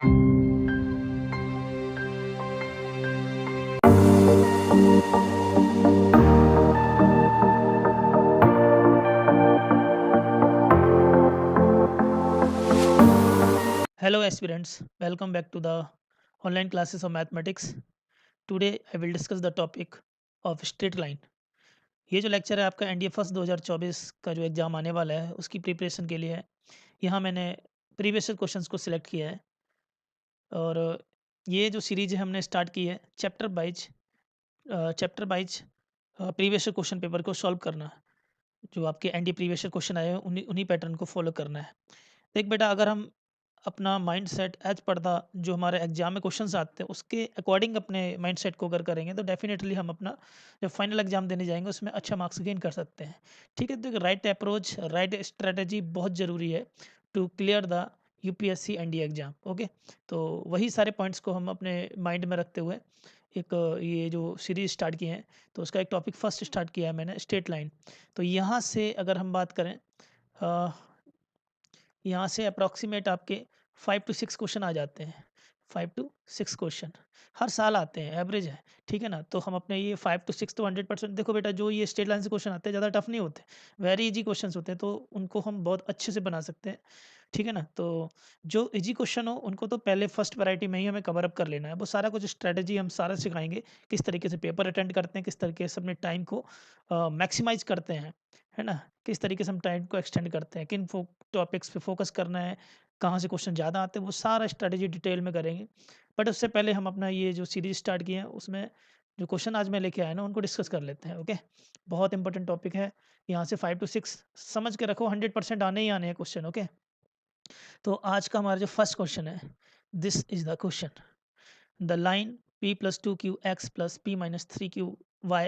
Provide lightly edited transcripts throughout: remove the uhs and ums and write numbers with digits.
Hello aspirants, welcome back to the online classes of mathematics. Today I will discuss the topic of straight line. ये जो lecture है आपका NDA first 2024 का जो exam आने वाला है उसकी प्रिपरेशन के लिए है। यहाँ मैंने प्रीवियस क्वेश्चंस को सिलेक्ट किया है और ये जो सीरीज़ है हमने स्टार्ट की है chapter wise previous question paper को सॉल्व करना। जो आपके एनडीए प्रीवियस क्वेश्चन आए हैं उन्हीं उन्हीं पैटर्न को फॉलो करना है। देख बेटा, अगर हम अपना माइंडसेट एज पर द जो हमारे एग्जाम में क्वेश्चंस आते हैं उसके अकॉर्डिंग अपने माइंडसेट को अगर करेंगे तो डेफिनेटली हम अपना जब फाइनल एग्जाम देने जाएंगे उसमें अच्छा मार्क्स गेन कर सकते हैं। ठीक है, तो राइट अप्रोच राइट स्ट्रेटजी बहुत ज़रूरी है to clear the UPSC NDA exam. Okay, तो वही सारे पॉइंट्स को हम अपने माइंड में रखते हुए एक ये जो सीरीज स्टार्ट की है तो उसका एक टॉपिक फर्स्ट स्टार्ट किया है मैंने, स्ट्रेट लाइन। तो यहाँ से अगर हम बात करें, यहाँ से अप्रॉक्सीमेट आपके 5 टू 6 क्वेश्चन आ जाते हैं। 5 टू 6 क्वेश्चन हर साल आते हैं, एवरेज है। ठीक है ना, तो हम अपने ये 5 टू 6 तो 100% देखो बेटा, जो ये स्ट्रेट लाइन से क्वेश्चन आते हैं ज़्यादा टफ नहीं होते, वेरी इजी क्वेश्चंस होते हैं, तो उनको हम बहुत अच्छे से बना सकते हैं। ठीक है ना, तो जो इजी क्वेश्चन हो उनको तो पहले फर्स्ट वैरायटी में ही हमें कवर अप कर लेना है। वो सारा कुछ स्ट्रेटजी हम सारा सिखाएंगे, किस तरीके से पेपर अटेंड करते हैं, किस तरीके से अपने टाइम को मैक्सिमाइज करते हैं, है ना, किस तरीके से हम टाइम को एक्सटेंड करते हैं, किन टॉपिक्स पे फोकस करना है, कहाँ से क्वेश्चन ज़्यादा आते हैं, वो सारा स्ट्रैटेजी डिटेल में करेंगे। बट उससे पहले हम अपना ये जो सीरीज़ स्टार्ट किए हैं उसमें जो क्वेश्चन आज मैं लेके आया ना उनको डिस्कस कर लेते हैं। ओके, बहुत इंपॉर्टेंट टॉपिक है। यहाँ से 5 टू 6 समझ के रखो, 100% आने ही आने हैं क्वेश्चन। ओके, तो आज का हमारा जो फर्स्ट क्वेश्चन है, this is the question. The line p plus 2qx plus p minus 3qy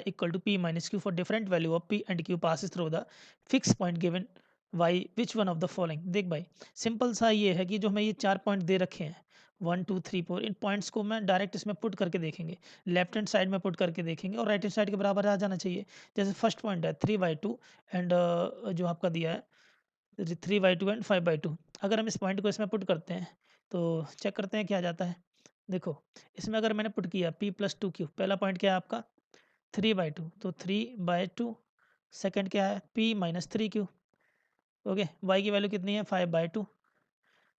equal to p minus q for different value of p and q passes through the fixed point given y which one of the following। देख भाई, simple सा ये है कि जो हमें ये 4 point दे रखे हैं 1 2 3 4, इन पॉइंट्स को मैं डायरेक्ट इसमें पुट करके देखेंगे, लेफ्ट हैंड साइड में पुट करके देखेंगे और राइट हैंड साइड के बराबर आ जाना चाहिए। जैसे फर्स्ट पॉइंट है 3/2 एंड जो आपका दिया है 3/2 एंड 5/2। अगर हम इस पॉइंट को इसमें पुट करते हैं तो चेक करते हैं क्या आ जाता है। देखो, इसमें अगर मैंने पुट किया p प्लस 2q, पहला पॉइंट क्या है आपका 3/2, तो 3/2। सेकंड क्या है p minus 3q। Okay, y की वैल्यू कितनी है 5/2,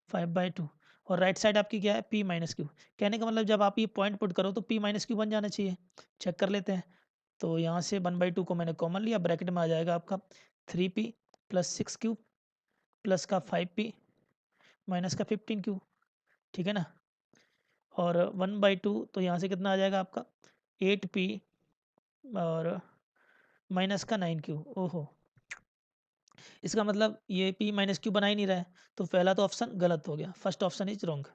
5/2। और राइट साइड आपकी क्या है p माइनस क्यू। कहने का मतलब जब आप ये पॉइंट पुट करो तो p माइनस क्यू बन जाना चाहिए। चेक कर लेते हैं। तो यहाँ से 1/2 को मैंने कॉमन लिया, ब्रैकेट में आ जाएगा आपका 3p प्लस 6q प्लस का 5p माइनस का 15q। ठीक है ना, और 1/2 तो यहाँ से कितना आ जाएगा आपका 8p और माइनस का 9q। ओहो, इसका मतलब ये p माइनस क्यू बना ही नहीं रहा है, तो पहला तो ऑप्शन गलत हो गया, first option is wrong,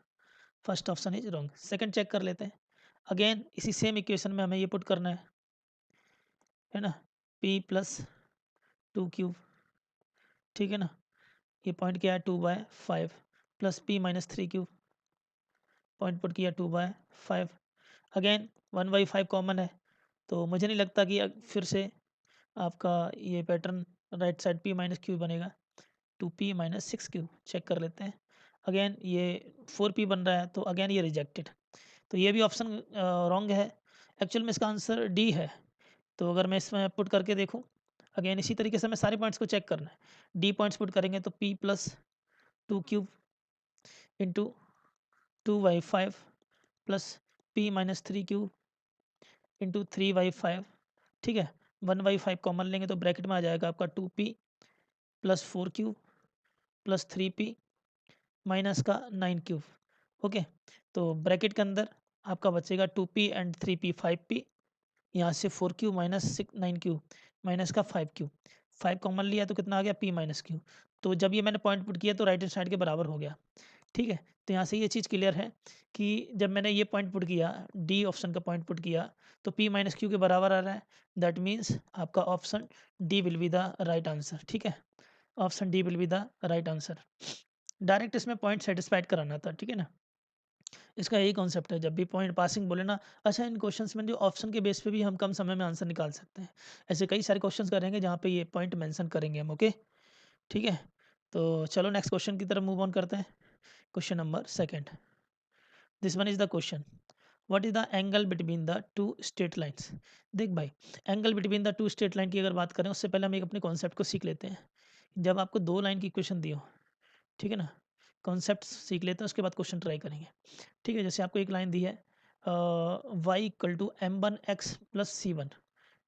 first option is wrong. Second check कर लेते हैं। अगेन इसी सेम इक्वेशन में हमें ये पुट करना है ना, p प्लस 2q। ठीक है ना, ये पॉइंट क्या है 2/5 plus p minus 3q, point put किया 2/5। अगेन 1/5 कॉमन है, तो मुझे नहीं लगता कि फिर से आपका ये pattern right side p minus Q बनेगा। 2p माइनस 6q चेक कर लेते हैं। अगेन ये 4p बन रहा है, तो अगेन ये रिजेक्टेड, तो ये भी ऑप्शन रॉन्ग है। एक्चुअल में इसका आंसर डी है। तो अगर मैं इसमें पुट करके देखूं, अगेन इसी तरीके से हमें सारे पॉइंट्स को चेक करना है। डी पॉइंट्स पुट करेंगे तो p plus 2q into 2/5 plus p minus 3q into 3/5। ठीक है, 1/5 कॉमन लेंगे तो ब्रैकेट में आ जाएगा आपका 2p plus 4q plus 3p minus का 9q। ओके, तो ब्रैकेट के अंदर आपका बचेगा 2p एंड 3p 5p, यहाँ से 4q माइनस 9q माइनस का 5q। 5 कॉमन लिया तो कितना आ गया p माइनस q। तो जब ये मैंने पॉइंट पुट किया तो राइट हैंड साइड के बराबर हो गया। ठीक है, तो यहाँ से ये चीज़ क्लियर है कि जब मैंने ये पॉइंट पुट किया, डी ऑप्शन का पॉइंट पुट किया, तो p माइनस क्यू के बराबर आ रहा है। दैट मीन्स आपका option D will be the right answer. ठीक है, option D will be the right answer. Direct इसमें पॉइंट सेटिस्फाइड कराना था। ठीक है ना, इसका यही कॉन्सेप्ट है, जब भी पॉइंट पासिंग बोले ना। अच्छा, इन क्वेश्चंस में जो ऑप्शन के बेस पे भी हम कम समय में आंसर निकाल सकते हैं। ऐसे कई सारे क्वेश्चंस करेंगे जहाँ पे ये पॉइंट मेंशन करेंगे हम। ओके, ठीक है, तो चलो नेक्स्ट क्वेश्चन की तरफ मूव ऑन करते हैं। Question number second. This one is the question, what is the angle between the to straight lines. देख भाई, angle between the to straight line की अगर बात करें उससे पहले हम एक अपने कॉन्सेप्ट को सीख लेते हैं। जब आपको दो लाइन की इक्वेशन दी हो, ठीक है ना, कॉन्सेप्ट सीख लेते हैं उसके बाद क्वेश्चन ट्राई करेंगे। ठीक है, जैसे आपको एक लाइन दी है y equal to m one x plus c one.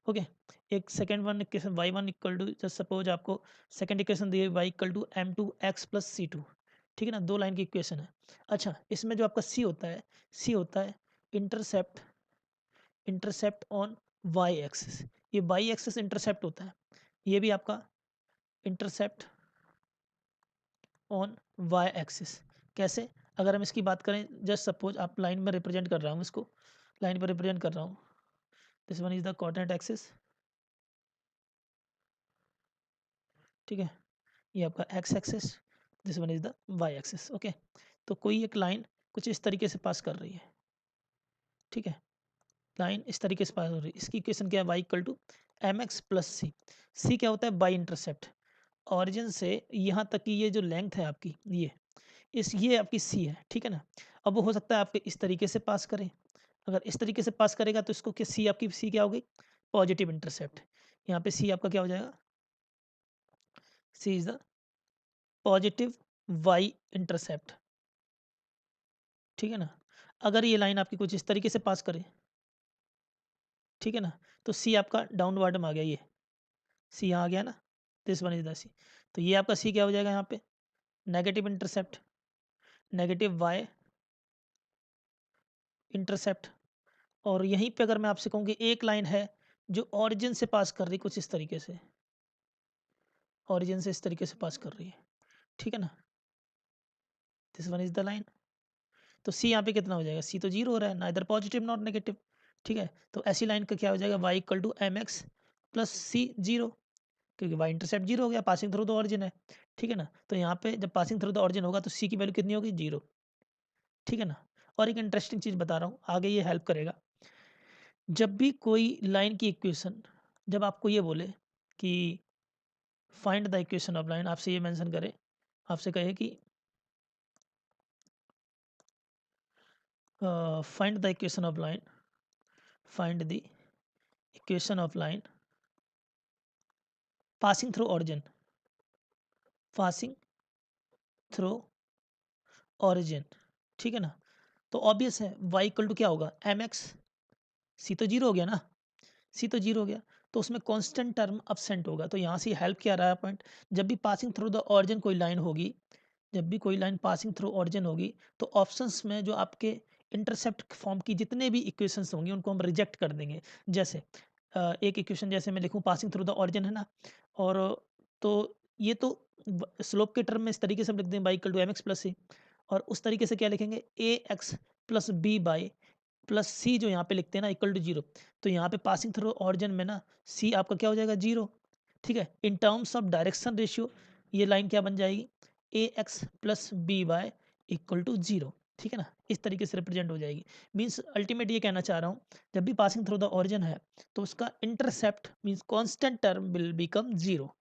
Okay, एक second one equation y one equal to, just suppose आपको सेकेंड इक्वेशन दी है y equal to m two x plus c two. ठीक है ना, दो लाइन की equation है। अच्छा, इसमें जो आपका सी होता है, सी होता है intercept, intercept on Y axis. ये वाई एक्सिस इंटरसेप्ट होता है, ये भी आपका इंटरसेप्ट ऑन वाई एक्सिस। कैसे, अगर हम इसकी बात करें, जस्ट सपोज आप लाइन में रिप्रेजेंट कर रहा हूँ इसको, लाइन पर रिप्रेजेंट कर रहा हूँ, this one is the coordinate axis. ठीक है, ये आपका X axis, this one is the Y axis. Okay, तो कोई एक लाइन कुछ इस तरीके से पास कर रही है। ठीक है, लाइन इस तरीके से पास हो रही है, इसकी इक्वेशन क्या है, y equal to M x plus सी। सी क्या होता है, बाई इंटरसेप्ट, ऑरिजिन से यहाँ तक की ये जो लेंथ है आपकी, ये आपकी सी है। ठीक है ना, अब वो हो सकता है आपके इस तरीके से पास करें, अगर इस तरीके से पास करेगा तो इसको क्या, सी आपकी सी क्या होगी, पॉजिटिव इंटरसेप्ट। यहाँ पे सी आपका क्या हो जाएगा, c is the positive y intercept. ठीक है ना, अगर ये लाइन आपकी कुछ इस तरीके से पास करे, ठीक है ना, तो सी आपका डाउनवर्ड में आ गया, ये सी यहाँ आ गया ना, this one is the C. तो ये आपका सी क्या हो जाएगा यहाँ पे, negative intercept, negative Y intercept. और यहीं पे अगर मैं आपसे कहूँ कि एक लाइन है जो ऑरिजिन से पास कर रही कुछ इस तरीके से, ऑरिजिन से इस तरीके से पास कर रही है। ठीक है ना, this one is the line. तो सी यहाँ पे कितना हो जाएगा, सी तो जीरो हो रहा है ना, इधर पॉजिटिव नॉट नेगेटिव। ठीक है, तो ऐसी लाइन का क्या हो जाएगा, Y equal to M x plus C zero, क्योंकि वाई इंटरसेप्ट जीरो हो गया, पासिंग थ्रू द ऑरिजिन है। ठीक है ना, तो यहाँ पे जब पासिंग थ्रू द ऑरिजिन होगा तो सी की वैल्यू कितनी होगी, जीरो। ठीक है ना, और एक इंटरेस्टिंग चीज़ बता रहा हूँ, आगे ये हेल्प करेगा। जब भी कोई लाइन की इक्वेशन, जब आपको ये बोले कि find the equation of line, आपसे ये मेंशन करे, आपसे कहे कि find the equation of line, find the equation of line passing through origin, passing through origin. ठीक है ना, तो ऑब्वियस है वाई इक्वल टू क्या होगा, एम एक्स, सी तो जीरो हो गया ना, सी तो जीरो हो गया, तो उसमें कांस्टेंट टर्म अब्सेंट होगा। तो यहाँ से हेल्प क्या रहा है पॉइंट, जब भी पासिंग थ्रू द ऑरिजिन कोई लाइन होगी, जब भी कोई लाइन पासिंग थ्रू ऑरिजिन होगी, तो ऑप्शंस में जो आपके इंटरसेप्ट फॉर्म की जितने भी इक्वेशंस होंगी उनको हम रिजेक्ट कर देंगे। जैसे एक इक्वेशन जैसे मैं लिखूँ, पासिंग थ्रू द ऑरिजिन है ना, और तो ये तो स्लोप के टर्म में इस तरीके से हम लिख दें, y equal to M x plus c, और उस तरीके से क्या लिखेंगे, a x plus b y plus c, जो यहाँ पे लिखते हैं ना, इक्वल टू जीरो। तो यहाँ पे पासिंग थ्रू ऑरिजिन में ना सी आपका क्या हो जाएगा, जीरो। ठीक है, in terms of direction ratio ये लाइन क्या बन जाएगी, a x plus B y equal to zero. ठीक है ना, इस तरीके से रिप्रेजेंट हो जाएगी। मीन्स अल्टीमेट ये कहना चाह रहा हूँ, जब भी पासिंग थ्रू द ऑरिजिन है तो उसका intercept means constant term will become zero.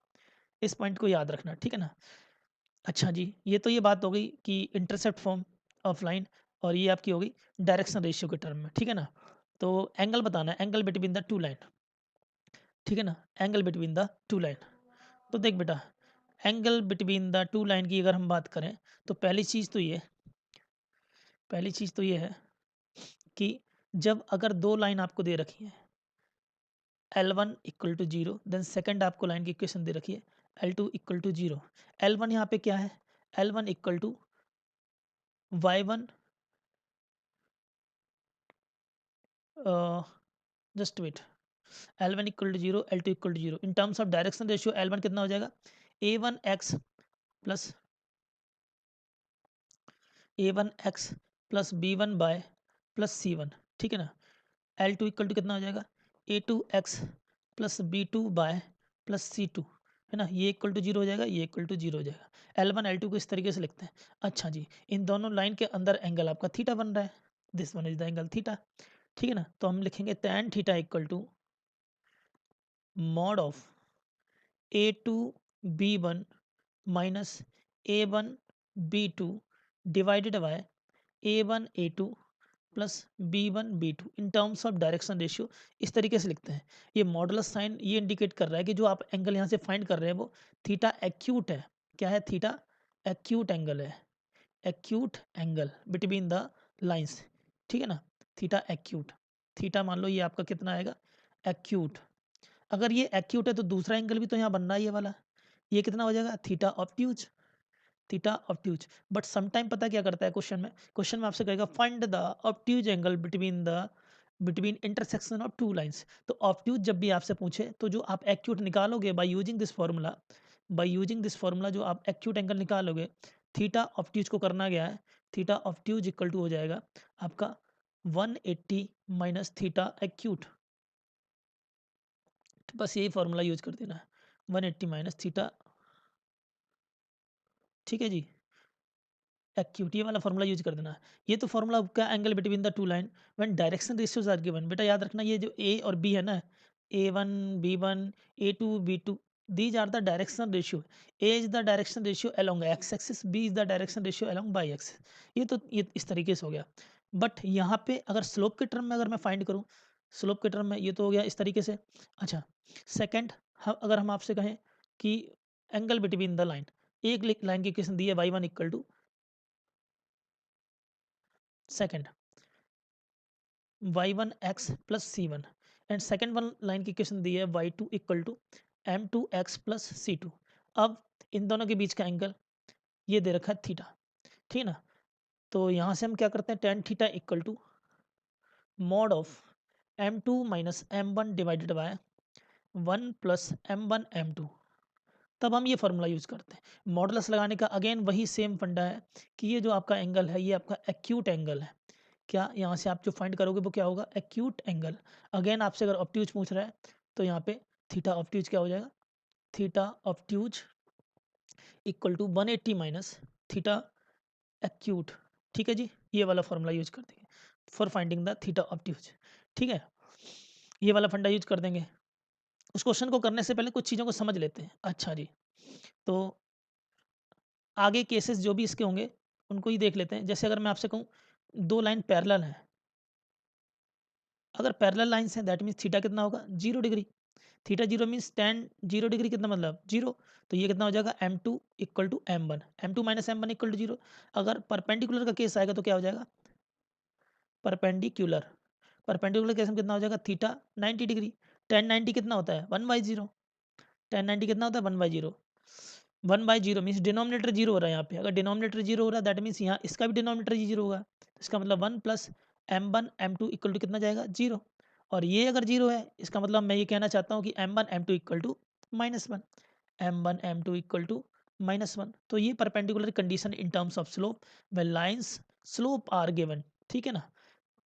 इस पॉइंट को याद रखना। ठीक है ना, अच्छा जी, ये तो ये बात हो गई कि इंटरसेप्ट फॉर्म ऑफ लाइन, और ये आपकी हो गई डायरेक्शन रेशियो के टर्म में। ठीक है ना, तो एंगल बताना है, angle between the two line. ठीक है ना, angle between the two line. तो देख बेटा, angle between the two line की अगर हम बात करें तो पहली चीज़ तो ये, पहली चीज़ तो ये है कि जब अगर दो लाइन आपको दे रखी है, l one equal to zero, then second आपको लाइन की इक्वेशन दे रखी है l two equal to zero. L one यहाँ पे क्या है, l one equal to y one, just wait, l one equal to zero, l two equal to zero. In terms of direction ratio l one कितना हो जाएगा, a one x plus a one x plus b one y plus c one. ठीक है ना, L two equal to कितना हो जाएगा, a two x plus b two y plus c two, है ना, ये इक्वल टू जीरो हो जाएगा, ये इक्वल टू जीरो हो जाएगा। एल वन एल टू को इस तरीके से लिखते हैं। अच्छा जी, इन दोनों लाइन के अंदर एंगल आपका थीटा बन रहा है, this one is the angle theta. ठीक है ना, तो हम लिखेंगे tan theta equal to mod of A two B one minus A one B two divided by A one A two plus B1 B2 in terms of direction ratio, इस तरीके से लिखते हैं। ये मॉडुलस साइन ये indicate कर रहा है कि जो आप एंगल यहाँ से फाइंड कर रहे हैं वो थीटा एक्यूट है। क्या है? थीटा एक्यूट एंगल है, acute angle between the lines, ठीक है ना। थीटा एक्यूट, थीटा मान लो ये आपका कितना आएगा? एक्यूट। अगर ये एक्यूट है तो दूसरा एंगल भी तो यहाँ बन रहा है, ये वाला, ये कितना हो जाएगा? Theta obtuse, theta obtuse. But sometime पता क्या करता है क्वेश्चन में आपसे कहेगा find the obtuse angle between intersection of two lines. तो ऑब्ट्यूज जब भी आपसे पूछे तो जो आप एक्यूट निकालोगे बाय यूजिंग दिस फार्मूला जो आप एक्यूट एंगल निकालोगे, थीटा ऑब्ट्यूज को करना गया है, थीटा ऑब्ट्यूज इक्वल टू हो जाएगा आपका 180 माइनस थीटा एक्यूट। तो बस यही फार्मूला यूज कर देना है, 180 माइनस थीटा, ठीक है जी, एक्यूट, ये वाला फार्मूला यूज कर देना है। ये तो फार्मूला का angle between the two line when direction ratios are given. बेटा याद रखना ये जो ए और बी है ना, A1 B1 A2 B2, these are the direction ratio. A is the direction ratio along x axis, B is the direction ratio along Y axis. ये इस तरीके से हो गया। बट यहाँ पे अगर स्लोप के टर्म में अगर मैं फाइंड करूँ, स्लोप के टर्म में ये तो हो गया इस तरीके से। अच्छा, सेकेंड, अगर हम आपसे कहें कि एंगल बिटवीन द लाइन, एक लाइन की इक्वेशन दी है y1 equal to, second y1 x plus c1, and second one line की इक्वेशन दी है y2 equal to m2 x plus c2। अब इन दोनों के बीच का एंगल ये दे रखा है थीटा, ठीक है ना। तो यहाँ से हम क्या करते हैं, tan theta equal to mod of m2 minus m1 divided by 1 plus m1 m2। तब हम ये फार्मूला यूज करते हैं। मॉडुलस लगाने का अगेन वही सेम फंडा है कि ये जो आपका एंगल है ये आपका एक्यूट एंगल है। क्या यहाँ से आप जो फाइंड करोगे वो क्या होगा? Acute angle. अगेन आपसे अगर ऑब्ट्यूज पूछ रहा है तो यहाँ पे थीटा ऑब्ट्यूज क्या हो जाएगा? Theta obtuse equal to 180 minus theta acute, ठीक है जी। ये वाला फॉर्मूला यूज कर देंगे for finding the theta obtuse, ठीक है। ये वाला फंडा यूज कर देंगे। उस क्वेश्चन को करने से पहले कुछ चीज़ों को समझ लेते हैं। अच्छा जी, तो आगे केसेस जो भी इसके होंगे उनको ही देख लेते हैं। जैसे अगर मैं आपसे कहूँ दो लाइन पैरेलल हैं, अगर पैरेलल लाइन्स हैं दैट मीन्स थीटा कितना होगा? 0 degree. Theta 0 means tan 0 degree कितना मतलब 0। तो ये कितना हो जाएगा? m2 equal to m1, m2 minus m1 equal to 0। अगर परपेंडिकुलर का केस आएगा तो क्या हो जाएगा? परपेंडिकुलर, परपेंडिकुलर केस में कितना हो जाएगा? Theta 90 degree. टेन 90 कितना होता है? 1/0। टेन 90 कितना होता है? 1/0। 1/0 मीन्स डिनोमिनेटर जीरो हो रहा है यहाँ पे। अगर डिनोमिनेटर जीरो हो रहा है दैट मीन्स यहाँ इसका भी डिनोमिनेटर ही जीरो होगा। तो इसका मतलब 1 plus m1 m2 equal to कितना जाएगा? 0। और ये अगर जीरो है इसका मतलब मैं ये कहना चाहता हूँ कि m1 m2 equal to -1, m1 m2 equal to -1। तो ये perpendicular condition in terms of slope when lines slope are given, ठीक है ना।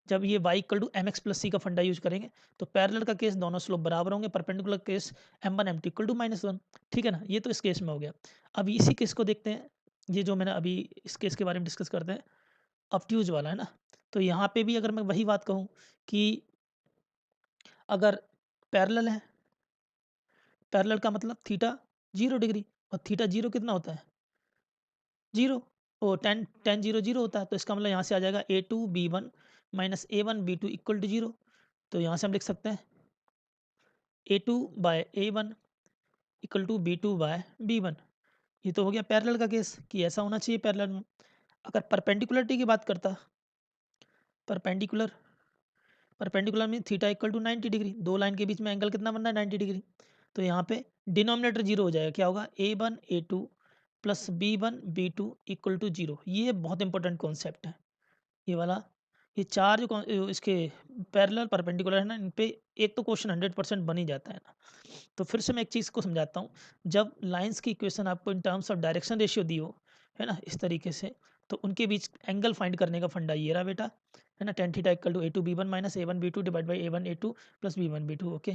जब ये y equal to M x plus c का फंडा यूज करेंगे तो पैरेलल का केस दोनों स्लोप बराबर होंगे, perpendicular case m1 m2 equal to -1, ठीक है ना। ये तो इस केस में हो गया। अब इसी केस को देखते हैं, ये जो मैंने अभी इस केस के बारे में डिस्कस करते हैं, ऑब्ट्यूज वाला है ना। तो यहाँ पे भी अगर मैं वही बात कहूँ कि अगर पैरेलल है, पैरेलल का मतलब थीटा 0 डिग्री, और थीटा 0 कितना होता है? 0। ओ टेन टेन 0 0 होता है। तो इसका मतलब यहाँ से आ जाएगा A2 B1 minus A1 B2 equal to 0। तो यहाँ से हम लिख सकते हैं A2 bye A1 equal to B2 bye B1। ये तो हो गया पैरेलल का केस कि ऐसा होना चाहिए पैरेलल में। अगर परपेंडिकुलरिटी की बात करता, perpendicular, perpendicular mean theta equal to 90 degree, दो लाइन के बीच में एंगल कितना बन रहा है? 90 डिग्री। तो यहाँ पे डिनोमिनेटर जीरो हो जाएगा। क्या होगा? A1 A2 plus B1 B2 equal to 0। ये बहुत इंपॉर्टेंट कॉन्सेप्ट है ये वाला। ये चार जो इसके पैरेलल परपेंडिकुलर है ना, इन पे एक तो क्वेश्चन 100% बन ही जाता है ना। तो फिर से मैं एक चीज़ को समझाता हूँ। जब लाइंस की इक्वेशन आपको in terms of direction ratio दी हो, है ना, इस तरीके से, तो उनके बीच एंगल फाइंड करने का फंडा ये रहा बेटा, है ना। Tan theta equal to A2 B1 minus A1 B2 divide by A1 A2 plus B1 B2, okay.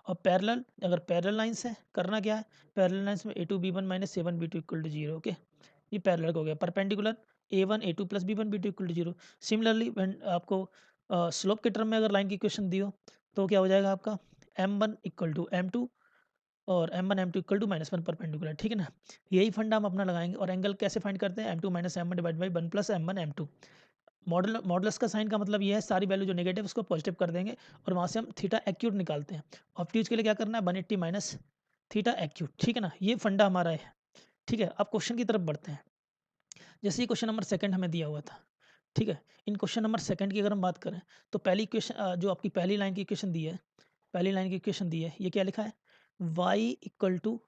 और पैरेलल, अगर पैरेलल लाइंस है करना क्या है? पैरेलल लाइंस में A2 B1 minus A1 B2 equal to 0, okay. ये पैरेलल हो गया। Perpendicular A1 A2 plus B1 B2 equal to 0। Similarly when आपको स्लोप के टर्म में अगर लाइन की इक्वेशन दी हो तो क्या हो जाएगा आपका? m1 इक्वल टू m2 और m1 m2 equal to -1 perpendicular, ठीक है ना। यही फंडा हम अपना लगाएंगे। और एंगल कैसे फाइंड करते हैं? m2 minus m1 divide by 1 plus m1 m2। Modulus का साइन का मतलब ये है सारी वैल्यू जो नेगेटिव उसको पॉजिटिव कर देंगे और वहाँ से हम थीटा एक्यूट निकालते हैं। ऑब्ट्यूज के लिए क्या करना है 180 माइनस थीटा एक्यूट, ठीक है ना, ये फंडा हमारा है। ठीक है, अब क्वेश्चन की तरफ बढ़ते हैं। जैसे ये क्वेश्चन नंबर सेकंड हमें दिया हुआ था, ठीक है, इन क्वेश्चन नंबर सेकंड की अगर हम बात करें तो पहली इक्वेशन जो आपकी पहली लाइन की इक्वेशन दी है, पहली लाइन की इक्वेशन दी है, ये क्या लिखा है y equal to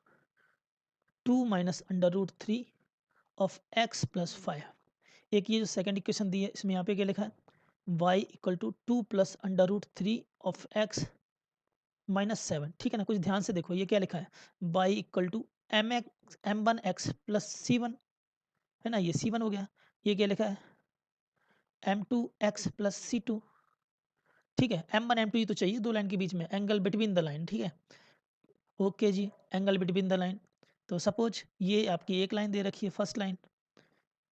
2 minus under root 3 of X plus 5। एक ये जो सेकंड इक्वेशन दी है इसमें यहाँ पे क्या लिखा है y equal to 2 plus under root 3 of X minus 7, ठीक है ना। कुछ ध्यान से देखो ये क्या लिखा है y equal to m1x plus c1, है ना, ये c1 हो गया। ये क्या लिखा है m2x प्लस c2, ठीक है। m1 m2 ये तो चाहिए दो लाइन के बीच में, एंगल बिटवीन द लाइन, ठीक है। ओके जी, एंगल बिटवीन द लाइन। तो सपोज ये आपकी एक लाइन दे रखी है फर्स्ट लाइन,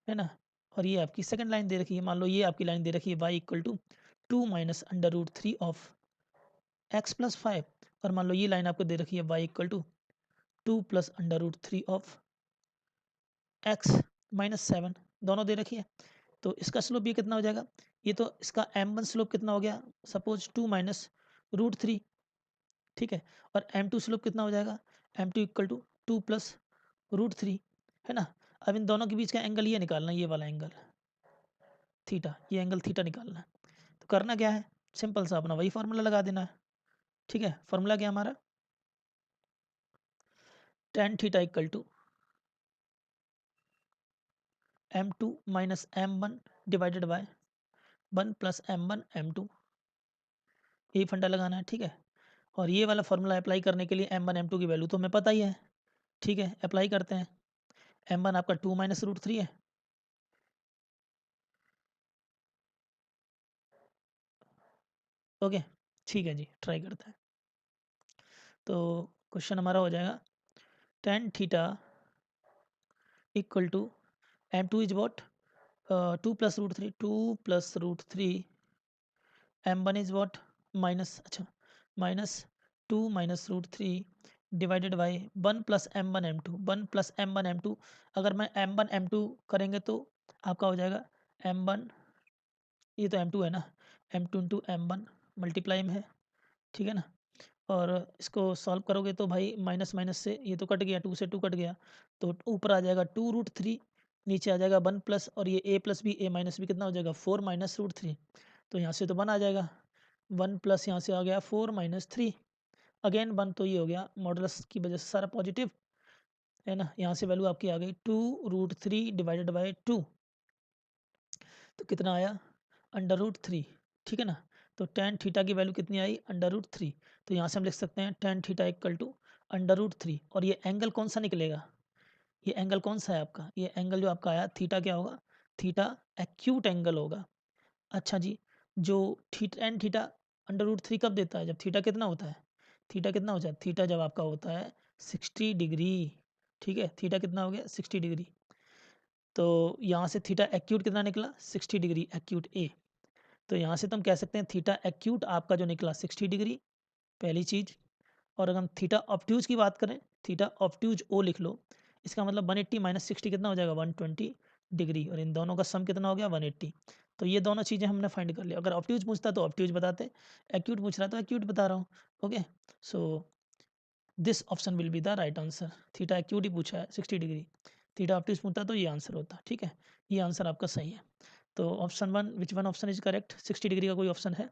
है ना, और ये आपकी सेकंड लाइन दे रखी है। मान लो ये आपकी लाइन दे रखी है y equal to 2 minus under root 3 of X plus 5, और मान लो ये लाइन आपको दे रखी है y equal to 2 plus under root 3 of X minus 7, दोनों दे रखी है। तो इसका स्लोप ये कितना हो जाएगा, ये तो इसका m1 स्लोप कितना हो गया सपोज 2 माइनस रूट 3, ठीक है, और m2 स्लोप कितना हो जाएगा m2 equal to 2 plus root 3, है ना। अब इन दोनों के बीच का एंगल ये निकालना है, ये वाला एंगल थीटा, ये एंगल थीटा निकालना है। तो करना क्या है, सिंपल सा अपना वही फार्मूला लगा देना है, ठीक है। फार्मूला क्या हमारा tan theta equal to m2 minus m1 divided by 1 plus m1 m2, यही फंडा लगाना है, ठीक है। और ये वाला फार्मूला अप्लाई करने के लिए m1 m2 की वैल्यू तो हमें पता ही है, ठीक है। अप्लाई करते हैं, m1 आपका 2 माइनस रूट 3 है, ओके, ठीक है जी, ट्राई करते हैं। तो क्वेश्चन हमारा हो जाएगा tan theta equal to m2 is what 2 plus root 3, 2 plus root 3, m1 is what minus, अच्छा, minus 2 minus root 3 divided by 1 plus m1 m2, 1 plus m1 m2। अगर मैं m1 m2 करेंगे तो आपका हो जाएगा m1, ये तो m2 है ना, m2 इंटू m1 मल्टीप्लाई में है, ठीक है ना। और इसको सॉल्व करोगे तो भाई माइनस माइनस से ये तो कट गया, 2 से 2 कट गया, तो ऊपर आ जाएगा 2 रूट 3, नीचे आ जाएगा 1 प्लस, और ये a plus B A minus B कितना हो जाएगा 4 माइनस रूट 3, तो यहाँ से तो 1 आ जाएगा, 1 प्लस यहाँ से आ गया 4 माइनस 3, अगेन 1, तो ये हो गया मॉडुलस की वजह से सारा पॉजिटिव, है ना। यहाँ से वैल्यू आपकी आ गई 2 रूट 3 डिवाइडेड बाई 2, तो कितना आया अंडर रूट 3, ठीक है ना। तो tan थीटा की वैल्यू कितनी आई अंडर रूट 3, तो यहाँ से हम लिख सकते हैं tan theta equal to under root 3, और ये एंगल कौन सा निकलेगा, ये एंगल कौन सा है आपका, ये एंगल जो आपका आया थीटा क्या होगा, थीटा एक्यूट एंगल होगा। अच्छा जी, जो tan थीटा अंडर रूट 3 कब देता है, जब थीटा कितना होता है, थीटा कितना हो जाता है, थीटा जब आपका होता है 60 डिग्री, ठीक है, थीटा कितना हो गया 60 डिग्री। तो यहाँ से थीटा एक्यूट कितना निकला 60 डिग्री एक्यूट ए, तो यहाँ से तो हम कह सकते हैं थीटा एक्यूट आपका जो निकला 60 डिग्री, पहली चीज़। और अगर हम थीटा ऑब्ट्यूज की बात करें, थीटा ऑब्ट्यूज ओ लिख लो, इसका मतलब 180 माइनस 60 कितना हो जाएगा 120 डिग्री, और इन दोनों का सम कितना हो गया 180। तो ये दोनों चीज़ें हमने फाइंड कर लिया। अगर ऑब्ट्यूज पूछता तो ऑब्ट्यूज बताते, एक्यूट पूछ रहा तो एक्यूट बता रहा हूँ, okay. So this option will be the right answer. Theta acute ही पूछा है 60 डिग्री, थीटा ऑब्ट्यूज पूछता तो ये आंसर होता, ठीक है। ये आंसर आपका सही है। तो option 1, which one option is correct, 60 degree का कोई ऑप्शन है,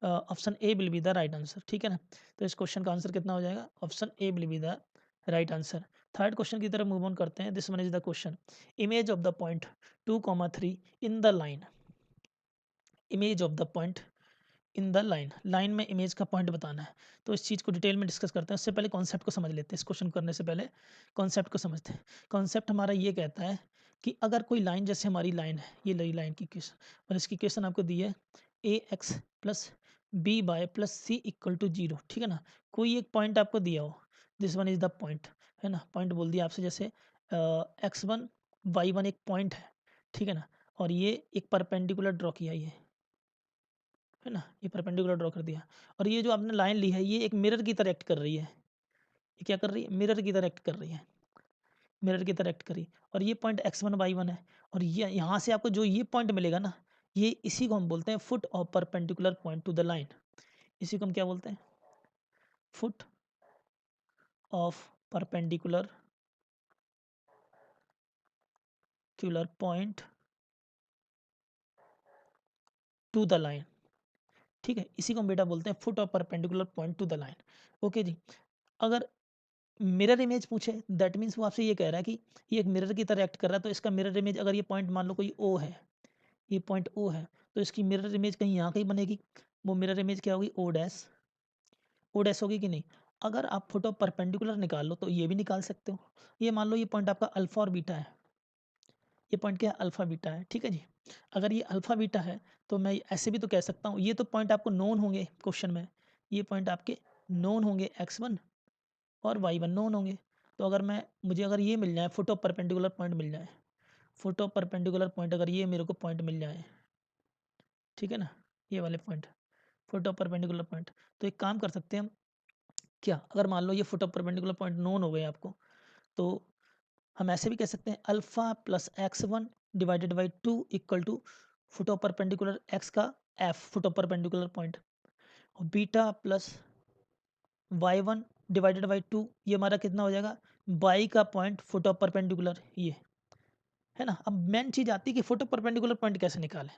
option A will be the right answer, ठीक है ना। तो इस क्वेश्चन का आंसर कितना हो जाएगा, option A will be the right answer. Third question की तरफ मूव ऑन करते हैं। This one is the question, image of the point 2,3 in the line, image of the point in the line, line में image का point बताना है। तो इस चीज़ को डिटेल में डिस्कस करते हैं। उससे पहले कॉन्सेप्ट को समझ लेते हैं, इस क्वेश्चन करने से पहले कॉन्सेप्ट को समझते हैं। कॉन्सेप्ट हमारा ये कहता है कि अगर कोई लाइन, जैसे हमारी लाइन है, ये लई लाइन की क्वेश्चन, और इसकी क्वेश्चन आपको दी है a x plus B Y plus C equal to 0, ठीक है ना। कोई एक पॉइंट आपको दिया हो, this one is the point, है ना। पॉइंट बोल दिया आपसे, जैसे x1 y1 एक पॉइंट है, ठीक है ना, और ये एक परपेंडिकुलर ड्रॉ किया, ये है ना, ये परपेंडिकुलर ड्रॉ कर दिया, और ये जो आपने लाइन ली है ये एक मिरर की तरह एक्ट कर रही है। ये क्या कर रही है, मिरर की तरह एक्ट कर रही है, मिरर की तरह एक्ट करी, और ये पॉइंट x1 y1 है, और ये यहाँ से आपको जो ये पॉइंट मिलेगा ना, ये इसी को हम बोलते हैं foot of perpendicular point to the line. इसी को हम क्या बोलते हैं? Foot of perpendicular point to the line. ठीक है, इसी को हम बेटा बोलते हैं foot of perpendicular point to the line. Okay ji. अगर मिरर इमेज पूछे, दैट मीन्स वो आपसे ये कह रहा है कि ये एक मिरर की तरह एक्ट कर रहा है, तो इसका मिरर इमेज अगर ये पॉइंट मान लो कोई ओ है, ये पॉइंट ओ है, तो इसकी मिरर इमेज कहीं यहाँ कहीं बनेगी। वो मिरर इमेज क्या होगी? O dash. ओ डैश होगी कि नहीं? अगर आप फुट ऑफ परपेंडिकुलर निकाल लो तो ये भी निकाल सकते हो। ये मान लो ये पॉइंट आपका अल्फा और बीटा है, ये पॉइंट क्या है? अल्फा बीटा है। ठीक है जी। अगर ये अल्फा बीटा है तो मैं ऐसे भी तो कह सकता हूँ, ये तो पॉइंट आपको नोन होंगे क्वेश्चन में, ये पॉइंट आपके नोन होंगे, x1 और y1 नोन होंगे। तो अगर मैं मुझे अगर ये मिल जाए फुट ऑफ परपेंडिकुलर पॉइंट मिल जाए, फुट ऑफ परपेंडिकुलर पॉइंट अगर ये मेरे को पॉइंट मिल जाए, ठीक है ना, ये वाले point foot of perpendicular point, तो एक काम कर सकते हैं हम, क्या अगर मान लो ये foot of perpendicular point known हो गए आपको, तो हम ऐसे भी कह सकते हैं alpha plus x1 divided by 2 equal to foot of perpendicular x का f foot of perpendicular point, और beta plus y1 divided by 2, ये हमारा कितना हो जाएगा? y का पॉइंट फुट ऑफ परपेंडिकुलर, ये है ना। अब मेन चीज आती है कि फुट ऑफ परपेंडिकुलर पॉइंट कैसे निकालें।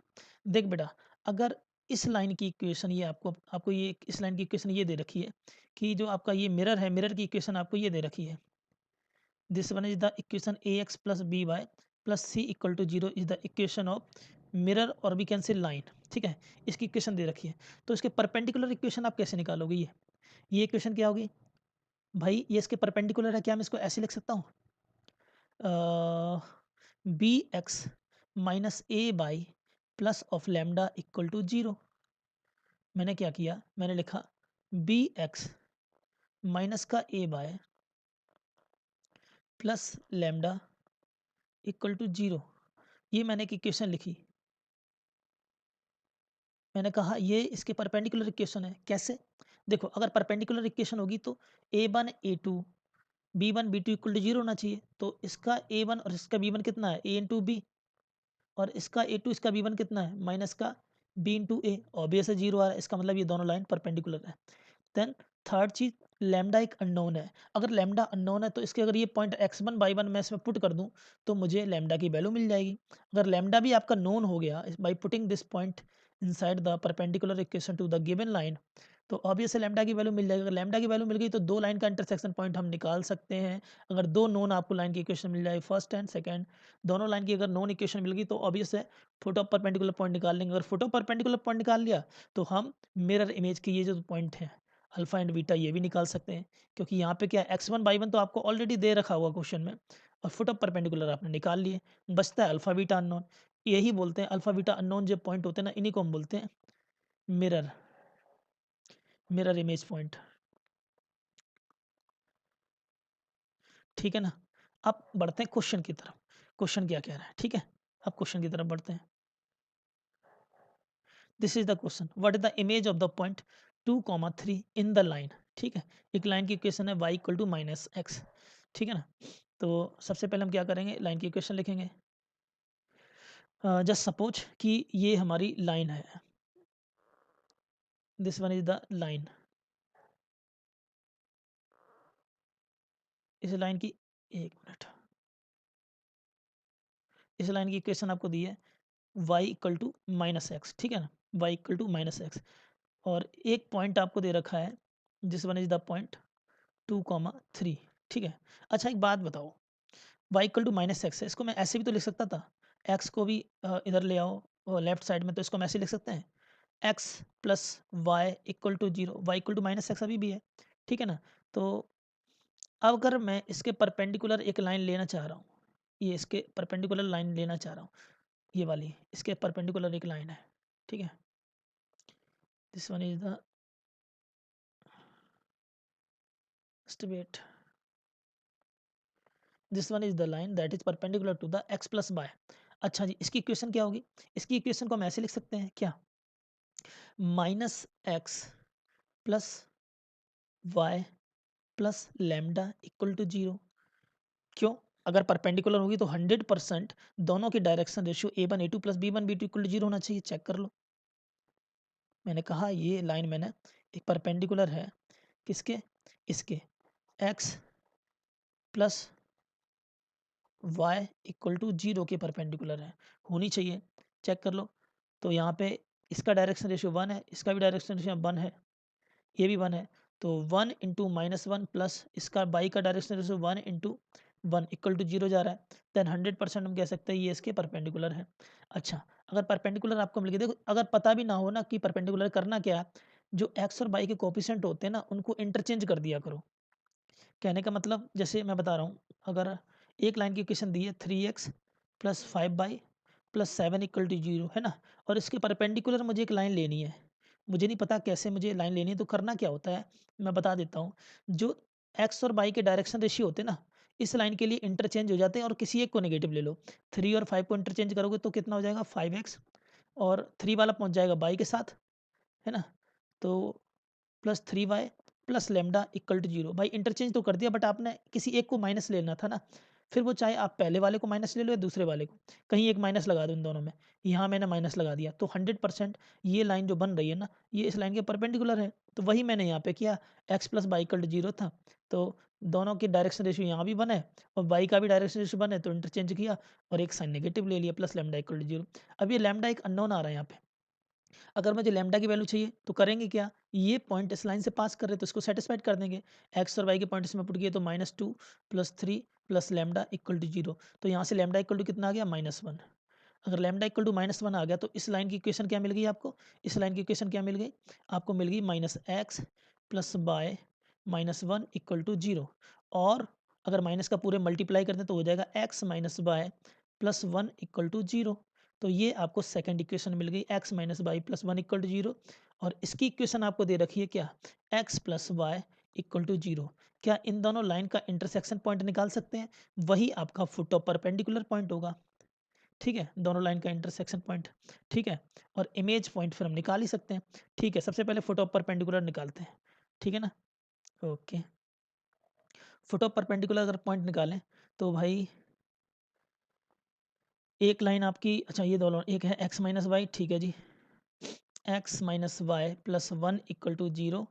देख बेटा, अगर इस लाइन की इक्वेशन ये आपको ये इस लाइन की इक्वेशन ये दे रखी है कि जो आपका ये मिरर है, मिरर की इक्वेशन आपको ये दे रखी है, this one is the equation ax plus B Y plus C equal to 0 is the equation of mirror और वी कैन से लाइन। ठीक है, इसकी इक्वेशन दे रखी है, तो इसके परपेंडिकुलर इक्वेशन आप कैसे निकालोगे? ये इक्वेशन क्या होगी भाई? ये इसके परपेंडिकुलर है, क्या मैं इसको ऐसे लिख सकता हूँ? B x minus A by plus of lambda equal to 0। मैंने क्या किया? मैंने लिखा बी एक्स माइनस का a y plus lambda equal to 0। ये मैंने एक इक्वेशन लिखी। मैंने कहा ये इसके परपेंडिकुलर इक्वेशन है। कैसे? देखो, अगर परपेंडिकुलर इक्वेशन होगी तो a1 a2 b1 b2 equal to 0 होना चाहिए। तो इसका a1 और इसका b1 कितना है? a इंटू बी, और इसका a2 इसका b1 कितना है? माइनस का b इंटू ए, ऑब्वियस है 0 आ रहा है, इसका मतलब ये दोनों लाइन परपेंडिकुलर है। देन थर्ड चीज, लैम्डा एक अननोन है। अगर लैम्डा अननोन है तो इसके अगर ये पॉइंट x1 y1 मैं इसमें पुट कर दूं तो मुझे लैम्डा की वैल्यू मिल जाएगी। अगर लैम्डा भी आपका नोन हो गया by putting this point inside the perpendicular equation two the given line, तो ऑब्वियस है लैम्डा की वैल्यू मिल जाएगी। अगर लैम्डा की वैल्यू मिल गई तो दो लाइन का इंटरसेक्शन पॉइंट हम निकाल सकते हैं। अगर दो नोन आपको लाइन की इक्वेशन मिल जाए, फर्स्ट एंड सेकंड, दोनों लाइन की अगर नोन इक्वेशन मिल गई तो ऑब्वियस है फुट ऑफ परपेंडिकुलर पॉइंट निकाल लेंगे। अगर फुट ऑफ परपेंडिकुलर पॉइंट निकाल लिया तो हम मिरर इमेज के ये जो पॉइंट हैं अल्फा एंड बीटा ये भी निकाल सकते हैं, क्योंकि यहाँ पे क्या x1 y1 तो आपको ऑलरेडी दे रखा हुआ क्वेश्चन में, और फुट ऑफ परपेंडिकुलर आपने निकाल लिए, बचता है अल्फा बीटा अननोन। यही बोलते हैं अल्फा बीटा अननोन जो पॉइंट होते हैं ना, इन्हीं को हम बोलते हैं मिरर मिरर इमेज पॉइंट। ठीक है ना। अब बढ़ते हैं क्वेश्चन की तरफ। क्वेश्चन क्या कह रहा है? ठीक है, अब क्वेश्चन की तरफ बढ़ते हैं। This is the question, what is the image of the point 2,3 in the line. ठीक है, एक लाइन की इक्वेशन है y equal to minus X. ठीक है ना। तो सबसे पहले हम क्या करेंगे? लाइन की इक्वेशन लिखेंगे। जस्ट सपोज कि ये हमारी लाइन है, this one is the line. इस लाइन की, एक मिनट, इस लाइन की इक्वेशन आपको दी है y equal to minus X. ठीक है ना, y equal to minus X, और एक पॉइंट आपको दे रखा है, this one is the point 2,3। ठीक है। अच्छा एक बात बताओ, y equal to minus X है, इसको मैं ऐसे भी तो लिख सकता था, x को भी इधर ले आओ लेफ्ट साइड में, तो इसको हम ऐसे लिख सकते हैं x plus Y equal to 0, Y equal to minus X अभी भी है। ठीक है ना। तो अब अगर मैं इसके परपेंडिकुलर एक लाइन लेना चाह रहा हूँ, ये इसके परपेंडिकुलर लाइन लेना चाह रहा हूँ, ये वाली इसके परपेंडिकुलर एक लाइन है। ठीक है, this one is the wait, this one is the line that is perpendicular to the x plus Y. अच्छा जी, इसकी इक्वेशन क्या होगी? इसकी इक्वेशन को हम ऐसे लिख सकते हैं क्या? Minus x plus Y plus lambda equal to 0। क्यों? अगर परपेंडिकुलर होगी तो 100% दोनों की direction ratio A1 A2 plus B1 B2 equal to 0 होना चाहिए। चेक कर लो, मैंने कहा ये लाइन मैंने एक परपेंडिकुलर है किसके, इसके x plus Y equal to 0 के परपेंडिकुलर है, होनी चाहिए। चेक कर लो, तो यहाँ पे इसका डायरेक्शन रेशियो 1 है, इसका भी डायरेक्शन रेशियो 1 है, ये भी 1 है, तो 1 इंटू -1 प्लस इसका बाई का direction ratio 1 into 1 equal to 0 जा रहा है। देन 100% हम कह सकते हैं ये इसके परपेंडिकुलर है। अच्छा, अगर परपेंडिकुलर आपको मिल गया, देखो अगर पता भी ना हो ना कि परपेंडिकुलर करना क्या है, जो एक्स और वाई के कोफिशिएंट होते हैं ना उनको इंटरचेंज कर दिया करो। कहने का मतलब जैसे मैं बता रहा हूँ, अगर एक लाइन की इक्वेशन दी है 3x plus 5y plus 7 equal to 0 है ना, और इसके परपेंडिकुलर मुझे एक लाइन लेनी है, मुझे नहीं पता कैसे मुझे लाइन लेनी है, तो करना क्या होता है मैं बता देता हूँ। जो x और y के डायरेक्शन रेशियो होते हैं ना, इस लाइन के लिए इंटरचेंज हो जाते हैं, और किसी एक को नेगेटिव ले लो। 3 और 5 को इंटरचेंज करोगे तो कितना हो जाएगा 5x, और 3 वाला पहुँच जाएगा y के साथ, है ना, तो plus 3y plus lambda equal to 0। भाई इंटरचेंज तो कर दिया, बट आपने किसी एक को माइनस लेना था ना, फिर वो चाहे आप पहले वाले को माइनस ले लो या दूसरे वाले को, कहीं एक माइनस लगा दो इन दोनों में। यहाँ मैंने माइनस लगा दिया, तो 100% ये लाइन जो बन रही है ना, ये इस लाइन के परपेंडिकुलर है, तो वही मैंने यहाँ पे किया। x plus by equal to 0 था, तो दोनों की डायरेक्शन रेशियो यहाँ भी 1 है और बाई का भी डायरेक्शन रेशियो 1 है, तो इंटरचेंज किया और एक साइन नेगेटिव ले लिया, प्लस लेमडा इक्वल टू 0। अब ये लेमडा एक अननोन आ रहा है यहाँ पे, अगर मुझे लैम्ब्डा की वैल्यू चाहिए तो करेंगे क्या, ये पॉइंट इस लाइन से पास कर रहे हैं तो इसको सेटिस्फाइड कर देंगे। एक्स और वाई के पॉइंट इसमें पुट किए तो -2 plus 3 plus lambda equal to 0, तो यहाँ से लैम्ब्डा इक्वल टू कितना आ गया -1। अगर लैम्ब्डा इक्वल टू -1 आ गया तो इस लाइन की इक्वेशन क्या मिल गई आपको, इस लाइन की इक्वेशन क्या मिल गई आपको, मिल गई -x plus by -1 equal to 0। और अगर माइनस का पूरे मल्टीप्लाई करते हैं तो हो जाएगा x minus by plus 1 equal to 0। तो ये आपको सेकंड इक्वेशन मिल गई, x minus by plus 1 equal to 0। और इसकी इक्वेशन आपको दे रखी है क्या, x plus Y equal to 0। क्या इन दोनों लाइन का इंटरसेक्शन पॉइंट निकाल सकते हैं, वही आपका फुट ऑफ परपेंडिकुलर पॉइंट होगा। ठीक है, दोनों लाइन का इंटरसेक्शन पॉइंट। ठीक है, और इमेज पॉइंट फिर हम निकाल ही सकते हैं। ठीक है, सबसे पहले फुट ऑफ परपेंडिकुलर निकालते हैं, ठीक है ना। ओके, फुट ऑफ परपेंडिकुलर अगर पॉइंट निकालें तो भाई एक लाइन आपकी, अच्छा ये दोनों, एक है x माइनस वाई, ठीक है जी, x minus Y plus 1 equal to 0,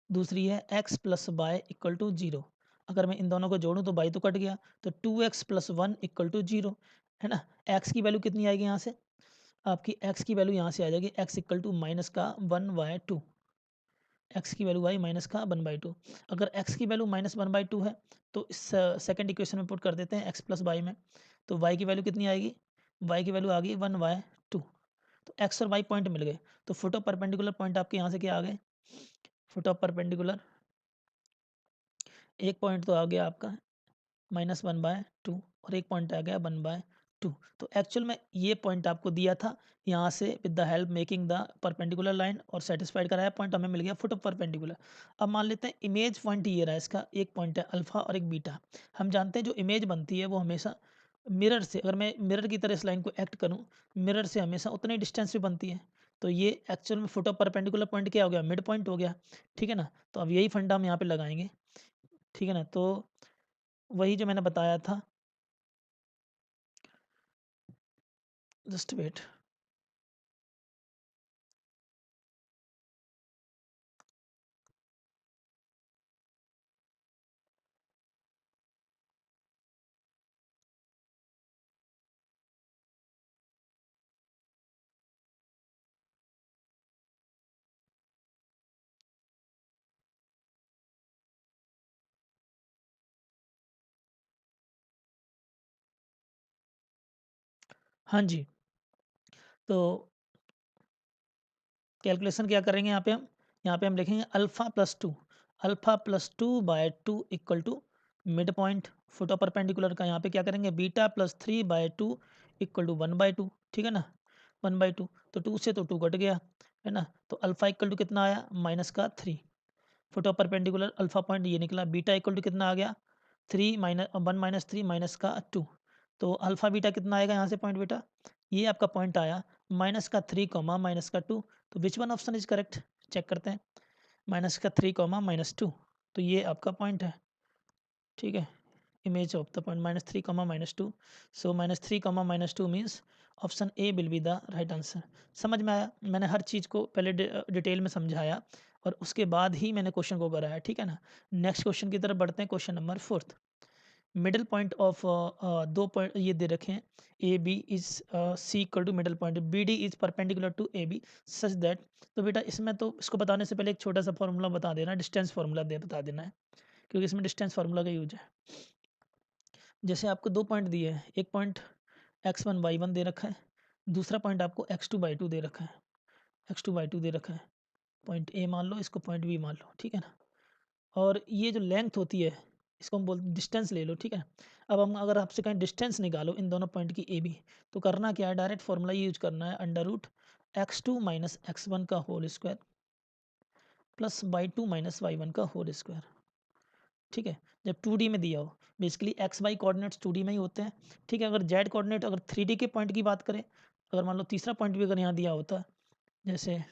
दूसरी है x plus Y equal to 0। अगर मैं इन दोनों को जोड़ूं तो बाई तो कट गया, तो 2x प्लस 1 इक्वल टू 0, है ना। x की वैल्यू कितनी आएगी यहाँ से, आपकी x की वैल्यू यहाँ से आ जाएगी x इक्वल टू माइनस का 1/2, x की वैल्यू आई माइनस का 1/2। अगर x की वैल्यू -1/2 है तो इस सेकंड इक्वेशन में पुट कर देते हैं x प्लस वाई में, तो y की वैल्यू कितनी आएगी, y की वैल्यू आ गई 1/2। तो x और y पॉइंट मिल गए, तो फुट ऑफ परपेंडिकुलर पॉइंट आपके यहाँ से क्या आ गए, फुट ऑफ परपेंडिकुलर एक पॉइंट तो आ गया आपका -1/2 और एक पॉइंट आ गया 1/2। तो एक्चुअल में ये पॉइंट आपको दिया था यहाँ से with the help making the perpendicular line, और सेटिस्फाइड कराया पॉइंट, हमें मिल गया फुट ऑफ परपेंडिकुलर। अब मान लेते हैं इमेज पॉइंट ये रहा, इसका एक पॉइंट है अल्फा और एक बीटा। हम जानते हैं जो इमेज बनती है वो हमेशा मिरर से, अगर मैं मिरर की तरह इस लाइन को एक्ट करूँ, मिरर से हमेशा उतनी डिस्टेंस पे बनती है। तो ये एक्चुअल में फुट ऑफ परपेंडिकुलर पॉइंट क्या हो गया, मिड पॉइंट हो गया। ठीक है ना, तो अब यही फंडा हम यहाँ पे लगाएंगे। ठीक है ना, तो वही जो मैंने बताया था, जस्ट वेट। हाँ जी, तो कैलकुलेशन क्या करेंगे यहाँ पे हम लिखेंगे alpha plus 2 equal to mid point foot of perpendicular का। यहाँ पे क्या करेंगे, बीटा प्लस 3/2 इक्वल टू 1/2, ठीक है ना, 1/2। तो 2 से तो 2 कट गया, है ना, तो अल्फा इक्वल टू कितना आया -3। Foot of perpendicular alpha point ये निकला। बीटा इक्वल टू कितना आ गया 1 - 3 -2, तो अल्फा बीटा कितना आएगा यहाँ से पॉइंट बेटा, ये आपका पॉइंट आया -3 -2। तो which one option is correct, check करते हैं, -3 -2, तो ये आपका पॉइंट है। ठीक है, image of the point -3 comma -2. So -3 comma -2 means option A will be the right answer. समझ में आया? मैंने हर चीज़ को पहले डिटेल में समझाया और उसके बाद ही मैंने क्वेश्चन को कराया, ठीक है ना। नेक्स्ट क्वेश्चन की तरफ बढ़ते हैं। Question number 4, middle point of दो पॉइंट ये दे रखे हैं, A B is C equal to middle point B D is perpendicular to A B such that. तो बेटा इसमें तो इसको बताने से पहले एक छोटा सा फॉर्मूला बता देना, डिस्टेंस फार्मूला बता देना है, क्योंकि इसमें डिस्टेंस फार्मूला का यूज है। जैसे आपको दो पॉइंट दिए हैं, एक पॉइंट x1 y1 दे रखा है, दूसरा पॉइंट आपको x2 y2 दे रखा है, x2 y2 दे रखा है। पॉइंट ए मान लो, इसको पॉइंट बी मान लो, ठीक है ना। और ये जो लेंथ होती है इसको हम बोलते डिस्टेंस ले लो, ठीक है। अब हम अगर आपसे कहें डिस्टेंस निकालो इन दोनों पॉइंट की ए बी, तो करना क्या है, डायरेक्ट फॉर्मूला यूज करना है, under root x2 minus x1 का whole square plus y2 minus y1 का होल स्क्वायर, ठीक है। जब 2D में दिया हो, basically x Y coordinates 2D में ही होते हैं, ठीक है। अगर जेड कोऑर्डिनेट, अगर 3D के पॉइंट की बात करें, अगर मान लो तीसरा पॉइंट भी अगर यहाँ दिया होता, जैसे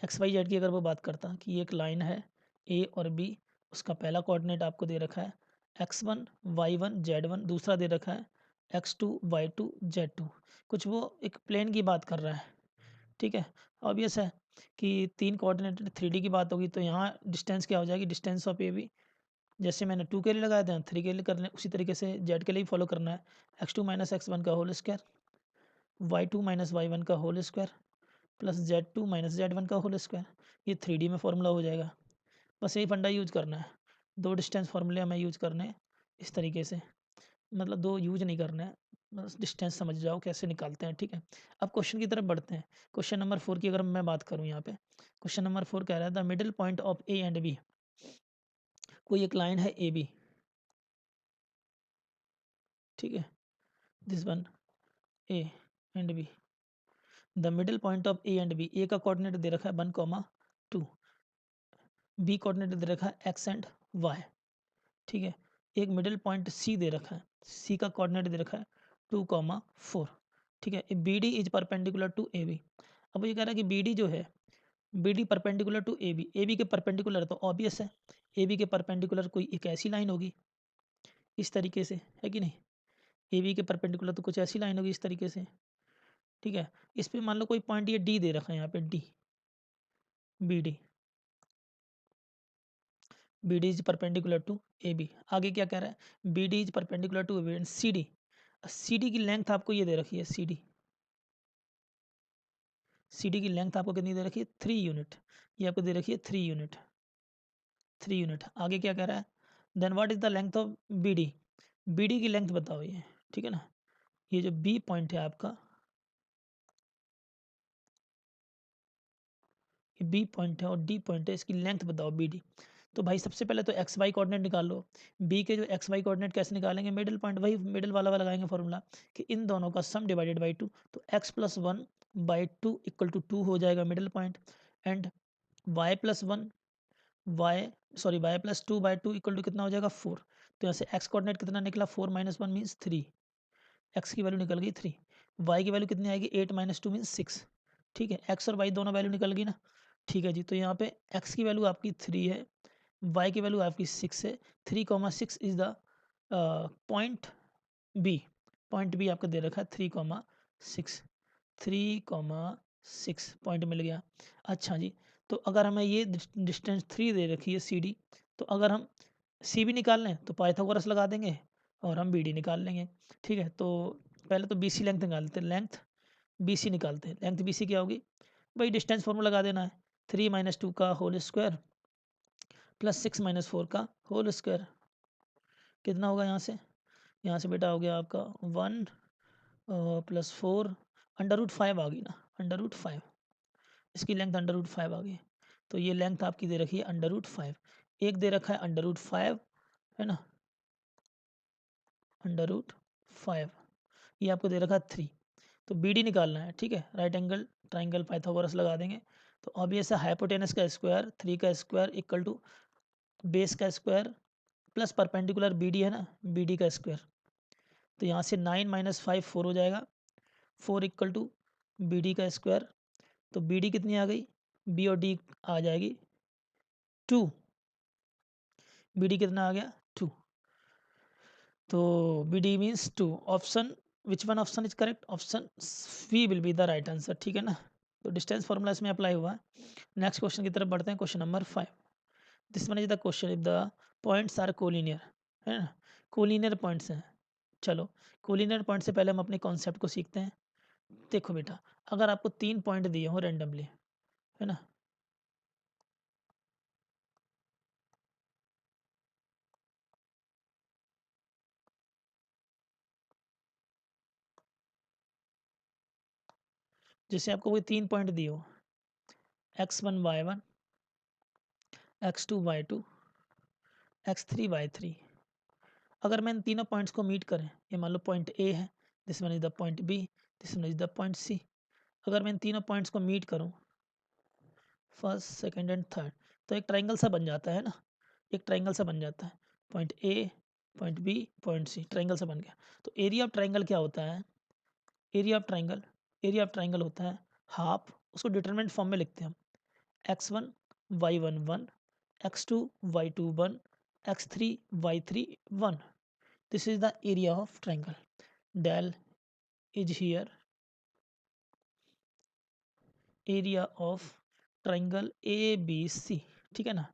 एक्स वाई जेड की अगर वो बात करता कि एक लाइन है ए और बी, उसका पहला कोऑर्डिनेट आपको दे रखा है x1 y1 z1, दूसरा दे रखा है x2 y2 z2, कुछ वो एक प्लेन की बात कर रहा है, ठीक है। ऑब्वियस है कि तीन कोऑर्डिनेट 3D की बात होगी, तो यहाँ डिस्टेंस क्या हो जाएगी, डिस्टेंस ऑफ ए बी, जैसे मैंने 2 के लिए लगाया था 3 के लिए कर लें, उसी तरीके से जेड के लिए फॉलो करना है, x2 माइनस x1 का whole square, y2 minus y1 का whole square plus z2 minus z1 का होल स्क्वायर। ये 3D में फॉर्मूला हो जाएगा। बस यही फंडा यूज करना है, दो डिस्टेंस फार्मूले हमें यूज करने हैं इस तरीके से, मतलब दो यूज नहीं करना है, बस डिस्टेंस समझ जाओ कैसे निकालते हैं, ठीक है। अब क्वेश्चन की तरफ बढ़ते हैं। क्वेश्चन नंबर 4 की अगर मैं बात करूँ यहाँ पे, क्वेश्चन नंबर 4 कह रहा है the middle point of a and b, कोई एक लाइन है ए बी, ठीक है, this one a and b, the middle point of a and b, a का कोऑर्डिनेट दे रखा है 1,2, बी कोऑर्डिनेट दे रखा है एक्स एंड वाई, ठीक है। एक मिडिल पॉइंट सी दे रखा है, सी का कोऑर्डिनेट दे रखा है 2,4, ठीक है। B D is perpendicular to A B. अब ये कह रहा है कि बी डी जो है, B D perpendicular to A B के परपेंडिकुलर, तो ऑब्वियस है ए बी के परपेंडिकुलर कोई एक ऐसी लाइन होगी इस तरीके से, है कि नहीं। ए बी के परपेंडिकुलर तो कुछ ऐसी लाइन होगी इस तरीके से, ठीक है। इस पे मान लो कोई पॉइंट ये डी दे रखा है, यहाँ पे D, B D, B D is perpendicular to A B. आगे क्या कह रहा है, B D is perpendicular to A B and C D, C D की लेंथ आपको ये दे रखी है, सी डी, सी डी की लेंथ आपको कितनी दे रखी है, 3 यूनिट, ये आपको दे रखी है 3 यूनिट, 3 यूनिट। आगे क्या कह रहा है, then what is the length of B D, B D की लेंथ बताओ ये, ठीक है ना। ये जो बी पॉइंट है आपका, ये बी पॉइंट है और डी पॉइंट है, इसकी लेंथ बताओ बी डी। तो भाई सबसे पहले तो एक्स वाई कोऑर्डिनेट निकाल लो। बी के जो एक्स वाई कोऑर्डिनेट कैसे निकालेंगे, मिडिल पॉइंट, वही मिडिल वाला लगाएंगे फॉर्मूला कि इन दोनों का सम डिवाइडेड बाई 2, तो X plus 1 by 2 equal to 2 हो जाएगा middle point, and Y plus 1 Y plus 2 by 2 equal to कितना हो जाएगा 4। तो यहाँ से एक्स कोऑर्डिनेट कितना निकला, 4 माइनस 1 मीन्स 3, एक्स की वैल्यू निकल गई 3, वाई की वैल्यू कितनी आएगी 8 माइनस 2 मीन्स 6, ठीक है। एक्स और वाई दोनों वैल्यू निकल गई ना, ठीक है जी। तो यहाँ पे एक्स की वैल्यू आपकी 3 है, वाई की वैल्यू आपकी 6 है, 3,6 is the point B, point B आपको दे रखा है 3,6, 3,6 पॉइंट मिल गया। अच्छा जी, तो अगर हमें ये डिस्टेंस 3 दे रखी है सी डी, तो अगर हम सी भी निकाल लें तो पाइथागोरस लगा देंगे और हम बी डी निकाल लेंगे, ठीक है। तो पहले तो बी सी लेंथ निकालते हैं, लेंथ बी सी निकालते हैं, लेंथ बी सी क्या होगी, भाई डिस्टेंस फॉर्मूला लगा देना है, 3 माइनस 2 का होल स्क्वायर प्लस 6 माइनस 4 का होल स्क्वायर, कितना होगा यहाँ से बेटा हो गया आपका 1 प्लस 4, अंडर रूट 5 आ गई ना, अंडर रूट 5, इसकी लेंथ अंडर रूट 5 आ गई। तो ये लेंथ आपकी दे रखी है अंडर रूट 5, एक दे रखा है अंडर रूट 5, है ना, अंडर रूट 5, ये आपको दे रखा है 3। तो बी डी निकालना है, ठीक है, राइट एंगल ट्राइंगल पाइथागोरस लगा देंगे। तो ऑब्वियस है हाइपोटेनस का स्क्वायर 3 का स्क्वायर इक्वल टू बेस का square plus perpendicular B D है ना, बी डी का स्क्वायर। तो यहाँ से 9 माइनस 5 4 हो जाएगा, 4 इक्वल टू बी डी का स्क्वायर। तो बी डी कितनी आ गई, बी और डी आ जाएगी 2, बी डी कितना आ गया 2, तो B D means 2 option which one option is correct option we will be the right answer ठीक है ना। तो डिस्टेंस फॉर्मूला इसमें अप्लाई हुआ है। नेक्स्ट क्वेश्चन की तरफ बढ़ते हैं question number 5। This one is the question if the points are collinear है ना कोलिनियर पॉइंट्स हैं। चलो कोलिनियर पॉइंट से पहले हम अपने कॉन्सेप्ट को सीखते हैं। देखो बेटा अगर आपको 3 पॉइंट दिए हो रेंडमली है ना जैसे आपको कोई 3 पॉइंट दिए हो x1 y1 x2 y2 x3 y3। अगर मैं इन तीनों पॉइंट्स को मीट करें ये मान लो पॉइंट ए है this one is the point B this one is the point C. अगर मैं इन तीनों पॉइंट्स को मीट करूं फर्स्ट सेकंड एंड थर्ड तो एक ट्राइंगल सा बन जाता है ना एक ट्राइंगल सा बन जाता है point A point B point C triangle सा बन गया। तो एरिया ऑफ ट्राइंगल क्या होता है एरिया ऑफ ट्राइंगल होता है हाफ उसको डिटरमिनेंट फॉर्म में लिखते हैं हम x1 y1 1 x2 y2 1 x3 y3 1। This is the area of triangle del is here area of triangle A B C ठीक है ना।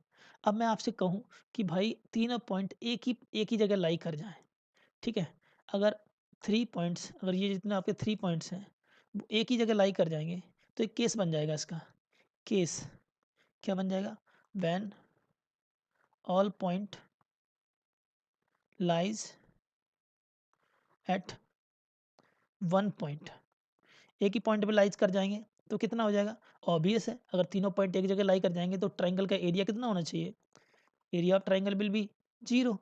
अब मैं आपसे कहूँ कि भाई तीनों पॉइंट एक ही जगह लाई कर जाएं ठीक है। अगर 3 पॉइंट्स अगर ये जितने आपके 3 पॉइंट्स हैं वो एक ही जगह लाई कर जाएंगे तो एक केस बन जाएगा इसका केस क्या बन जाएगा when all point lies at one point एक ही पॉइंट पे लाइज कर जाएंगे तो कितना हो जाएगा ऑब्वियस है अगर तीनों पॉइंट एक जगह लाई कर जाएंगे तो ट्राइंगल का एरिया कितना होना चाहिए area of triangle will be 0।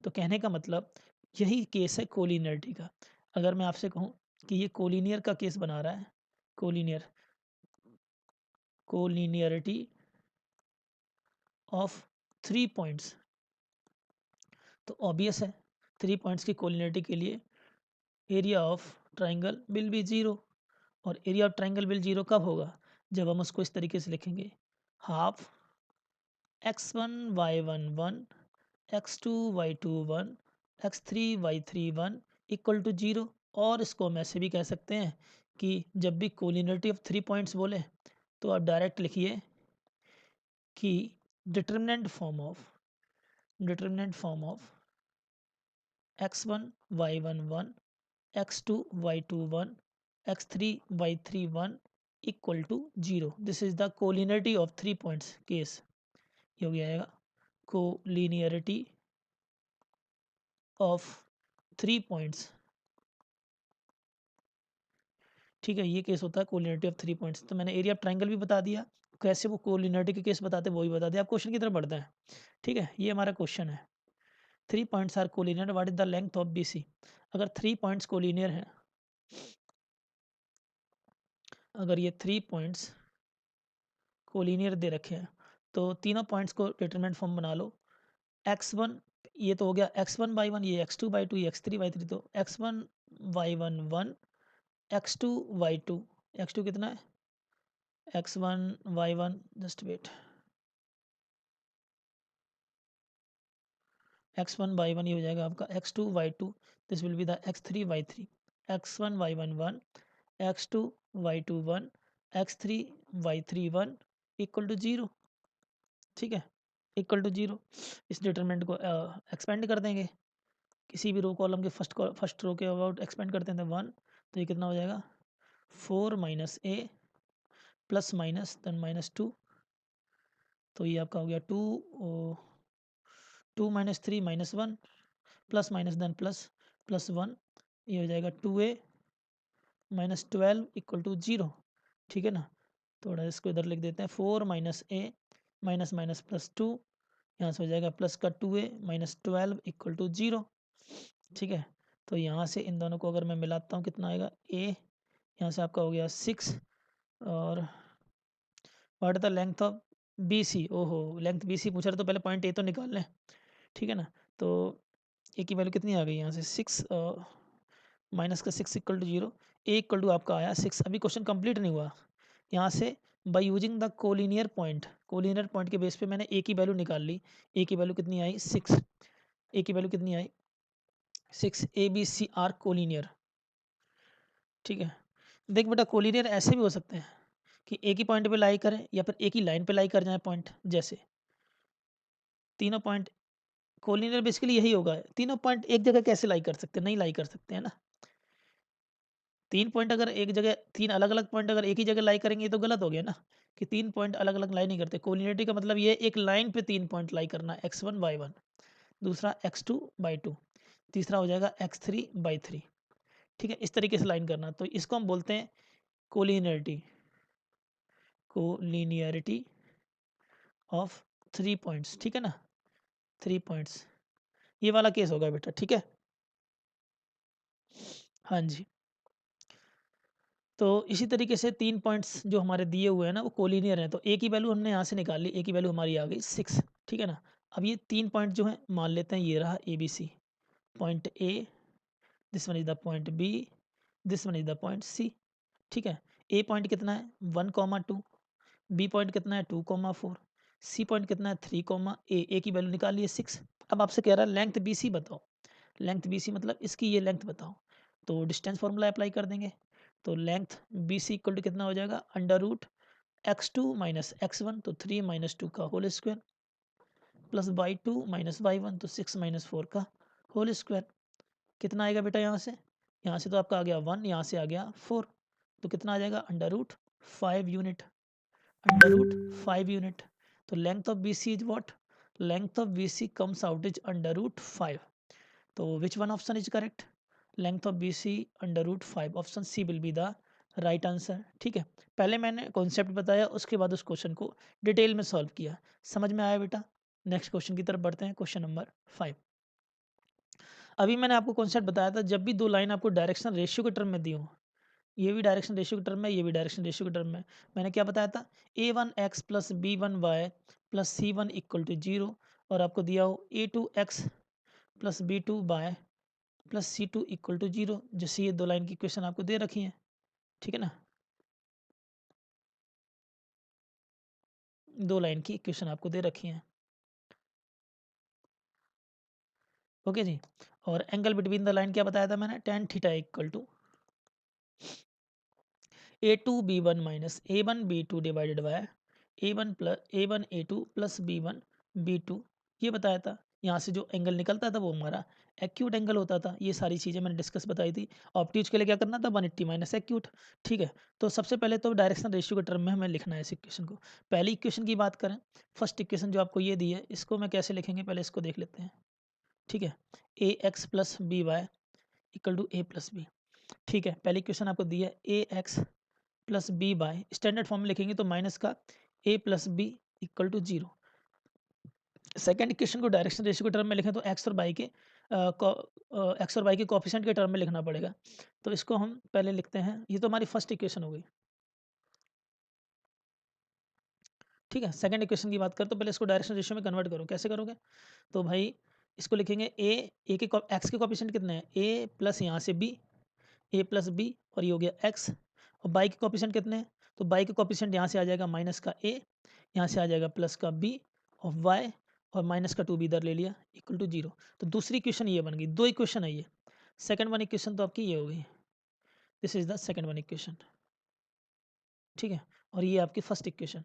तो कहने का मतलब यही केस है कोलिनियरिटी का। अगर मैं आपसे कहूँ कि ये कोलिनियर का केस बना रहा है कोलिनियरिटी ऑफ 3 पॉइंट्स तो ऑब्वियस है 3 पॉइंट्स की कोलिनियरिटी के लिए area of triangle will be 0। और एरिया ऑफ ट्राइंगल विल 0 कब होगा जब हम उसको इस तरीके से लिखेंगे half x1 y1 1 x2 y2 1 x3 y3 1 equal to 0। और इसको हम ऐसे भी कह सकते हैं कि जब भी कोलिनियरिटी ऑफ 3 पॉइंट्स बोले तो आप डायरेक्ट लिखिए कि determinant form of x1 y1 1 x2 y2 1 x3 y3 1 equal to 0। This is the collinearity of 3 points case ये हो गया कोलिनियरिटी ऑफ 3 पॉइंट्स ठीक है। ये केस होता है कोलिनियरिटी ऑफ 3 पॉइंट्स। तो मैंने एरिया ऑफ ट्राइंगल भी बता दिया कैसे वो कोलिनियरिटी के केस बताते हैं वो भी बता दिया। आप क्वेश्चन की तरफ बढ़ते हैं ठीक है। ये हमारा क्वेश्चन है 3 points are collinear what is the length of B C. अगर 3 पॉइंट्स कोलिनियर हैं अगर ये 3 पॉइंट्स कोलिनियर दे रखे हैं तो तीनों पॉइंट्स को डिटरमिनेंट फॉर्म बना लो x1 ये तो हो गया x1 y1 ये x2 y2 ये x3 y3 तो x1 y1 1 x2 y2 x2 कितना है x1 y1 just wait x1 y1 ये हो जाएगा आपका x2 y2 this will be the x3 y3 x1 y1 1 x2 y2 1 x3 y3 1 equal to 0 ठीक है इक्वल टू 0। इस डिटरमिनेंट को एक्सपेंड कर देंगे किसी भी रो कॉलम के फर्स्ट रो के अबाउट एक्सपेंड करते हैं तो 1 तो ये कितना हो जाएगा 4 minus A plus minus then minus 2 तो ये आपका हो गया 2 minus 3 minus 1 plus minus then plus plus 1 ये हो जाएगा 2a माइनस 12 इक्वल टू 0 ठीक है ना। थोड़ा इसको इधर लिख देते हैं 4 माइनस ए माइनस माइनस प्लस 2 यहाँ से हो जाएगा प्लस का 2a माइनस 12 इक्वल टू 0 ठीक है। तो यहाँ से इन दोनों को अगर मैं मिलाता हूँ कितना आएगा a यहाँ से आपका हो गया 6 और what the length of B C ओहो लेंथ बी सी पूछ रहे तो पहले पॉइंट ए तो निकाल लें ठीक है ना। तो ए की वैल्यू कितनी आ गई यहाँ से 6 माइनस का 6 equal to 0 A equal to आपका आया 6। अभी क्वेश्चन कंप्लीट नहीं हुआ यहाँ से by using the collinear point के बेस पे मैंने ए की वैल्यू निकाल ली। ए की वैल्यू कितनी आई 6 ए की वैल्यू कितनी आई 6 A B C are collinear, ठीक है। देख बेटा कोलिनियर ऐसे भी हो सकते हैं कि एक ही पॉइंट पे लाई करें या फिर एक ही लाइन पे लाई कर जाए पॉइंट, जैसे तीनों पॉइंट कोलिनियर बेसिकली यही होगा, तीनों पॉइंट एक जगह कैसे लाई कर सकते हैं, नहीं लाई कर सकते हैं ना। तीन पॉइंट अगर एक जगह, तीन अलग अलग पॉइंट अगर एक ही जगह लाई करेंगे तो गलत हो गया ना, कि तीन पॉइंट अलग अलग लाई नहीं करते। कोलिनियरिटी का मतलब ये एक लाइन पे तीन पॉइंट लाई करना, x1 y1, दूसरा x2 बाई 2, तीसरा हो जाएगा x3 बाई 3, ठीक है। इस तरीके से लाइन करना, तो इसको हम बोलते हैं collinearity, collinearity of three points, ठीक है ना, थ्री पॉइंट्स, ये वाला केस होगा बेटा, ठीक है। हाँ जी, तो इसी तरीके से तीन पॉइंट्स जो हमारे दिए हुए हैं ना वो कोलिनियर हैं, तो ए की वैल्यू हमने यहाँ से निकाल ली, ए की वैल्यू हमारी आ गई 6, ठीक है ना। अब ये तीन पॉइंट जो हैं मान लेते हैं, ये रहा A B C, point A, this one is the point B, this one is the point C, ठीक है। ए पॉइंट कितना है 1,2, बी पॉइंट कितना है 2,4, सी पॉइंट कितना है 3, ए की वैल्यू निकाल लिए 6। अब आपसे कह रहा है लेंथ बी सी बताओ, लेंथ बी सी मतलब इसकी ये लेंथ बताओ, तो डिस्टेंस फार्मूला अप्लाई कर देंगे। तो length B C equal to कितना हो जाएगा, under root x2 minus x1, तो 3 माइनस 2 का whole square, plus by 2 minus by 1, तो 6 माइनस 4 का होल स्क्वायर। कितना आएगा बेटा यहाँ से तो आपका आ गया 1, यहाँ से आ गया 4, तो कितना आ जाएगा under root 5 unit, under root 5 unit. तो length of B c is what, length of B c comes out is under root 5, तो which one option is correct, length of B c under root 5, option c will be the right answer, ठीक है। पहले मैंने concept बताया, उसके बाद उस question को डिटेल में सॉल्व किया, समझ में आया बेटा। नेक्स्ट क्वेश्चन की तरफ बढ़ते हैं, क्वेश्चन नंबर 5। अभी मैंने आपको कॉन्सेप्ट बताया था, जब भी दो लाइन आपको डायरेक्शन रेशियो के टर्म में दी हो, ये भी डायरेक्शन रेशियो के टर्म में, ये भी डायरेक्शन रेशियो के टर्म में, मैंने क्या बताया था, a1x plus b1y plus c1 equal to 0, और आपको दिया हो a2x plus b2y plus c2 equal to 0, जैसे ये दो लाइन की इक्वेशन आपको दे रखी है, ठीक है ना, दो लाइन की इक्वेशन आपको दे रखी है, ओके जी। और एंगल बिटवीन द लाइन क्या बताया था मैंने, tan theta equal to a2 b1 minus a1 b2 divided by a1 plus a1 a2 plus b1 b2, ये बताया था। यहाँ से जो एंगल निकलता था वो हमारा एक्यूट एंगल होता था, ये सारी चीज़ें मैंने डिस्कस बताई थी। ऑब्ट्यूज के लिए क्या करना था, 180 माइनस एक्यूट, ठीक है। तो सबसे पहले तो डायरेक्शन रेशियो के टर्म में हमें लिखना है इस इक्वेशन को। पहली इक्वेशन की बात करें, फर्स्ट इक्वेशन जो आपको ये दी है, इसको मैं कैसे लिखेंगे, पहले इसको देख लेते हैं, ठीक है। A x plus B y equal to a plus B, ठीक है। पहली इक्वेशन आपको दी है a x plus b y, standard form में लिखेंगे तो माइनस का a plus b equal to 0। Second equation को डायरेक्शन रेशियो के टर्म में लिखें तो एक्स और वाई के कोफिशिएंट के टर्म में लिखना पड़ेगा, तो इसको हम पहले लिखते हैं, ये तो हमारी फर्स्ट इक्वेशन हो गई, ठीक है। सेकंड इक्वेशन की बात करें तो पहले इसको डायरेक्शन रेशियो में कन्वर्ट करो, कैसे करोगे, तो भाई इसको लिखेंगे ए के एक्स के कोफिशिएंट कितने हैं, ए प्लस यहाँ से बी, ए प्लस बी, और ये हो गया एक्स, और बाई के कोफिशिएंट कितने हैं, तो बाई के कोफिशिएंट यहाँ से आ जाएगा माइनस का ए, यहाँ से आ जाएगा प्लस का बी और वाई, और माइनस का 2 भी इधर ले लिया इक्वल टू 0। तो दूसरी इक्वेशन ये बन गई, दो इक्वेशन है ये, सेकंड वन इक्वेशन तो आपकी ये हो गई, this is the second one equation, ठीक है। और ये आपकी फर्स्ट इक्वेशन,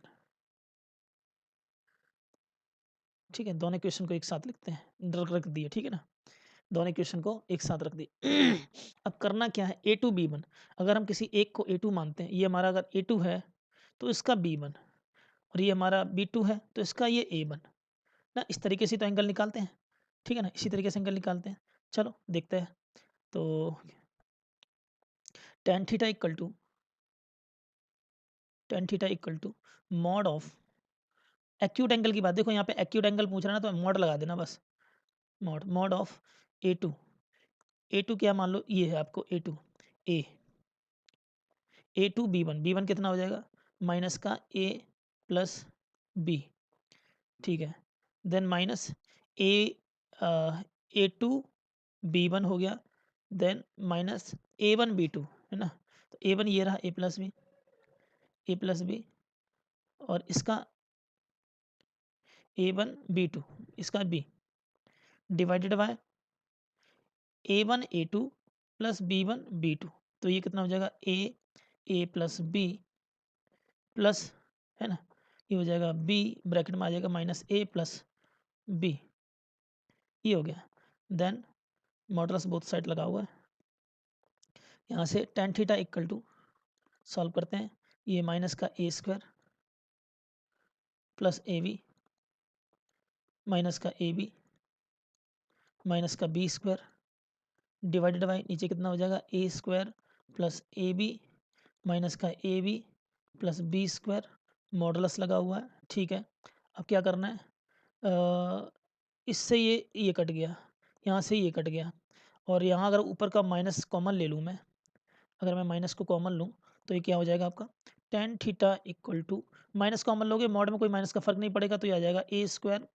ठीक है। दोनों इक्वेशन को एक साथ लिखते हैं, रख दिए, ठीक है ना, दोनों इक्वेशन को एक साथ रख दिए। अब करना क्या है, ए टू बी वन, अगर हम किसी एक को ए टू मानते हैं, ये हमारा अगर ए टू है तो इसका बी वन, और ये हमारा बी टू है तो इसका ये ए वन ना, इस तरीके से तो एंगल निकालते हैं, ठीक है ना, इसी तरीके से एंगल निकालते हैं। चलो देखते हैं, तो tan theta equal to mod of acute angle की बात, देखो यहाँ पे एक्यूट एंगल पूछ रहा है ना, तो मॉड लगा देना बस, mod of A two, A two क्या मान लो, ये है आपको A A two B one कितना हो जाएगा, माइनस का ए प्लस बी, ठीक है। Then minus A A two B one हो गया, then minus A one B two, है ना, तो ए वन ये रहा ए प्लस बी, और इसका ए वन बी टू, इसका B, divided by A1 A2 plus B1 B2, तो ये कितना हो जाएगा A प्लस B प्लस, है ना, ये हो जाएगा B ब्रैकेट में आ जाएगा माइनस A प्लस B, ये हो गया। देन मॉडुलस बोथ साइड लगा हुआ है, यहाँ से tan theta equal to solve करते हैं, ये माइनस का A square plus AB minus का AB माइनस का B स्क्वायर डिवाइडेड बाई नीचे कितना हो जाएगा A square plus AB minus का AB plus B square, modulus लगा हुआ है, ठीक है। अब क्या करना है, इससे ये कट गया, यहाँ से ये कट गया, और यहाँ अगर ऊपर का माइनस कॉमन ले लूँ मैं, अगर मैं माइनस को कॉमन लूँ तो ये क्या हो जाएगा आपका tan theta equal to, minus common लोगे मॉड में कोई माइनस का फर्क नहीं पड़ेगा, तो ये आ जाएगा A square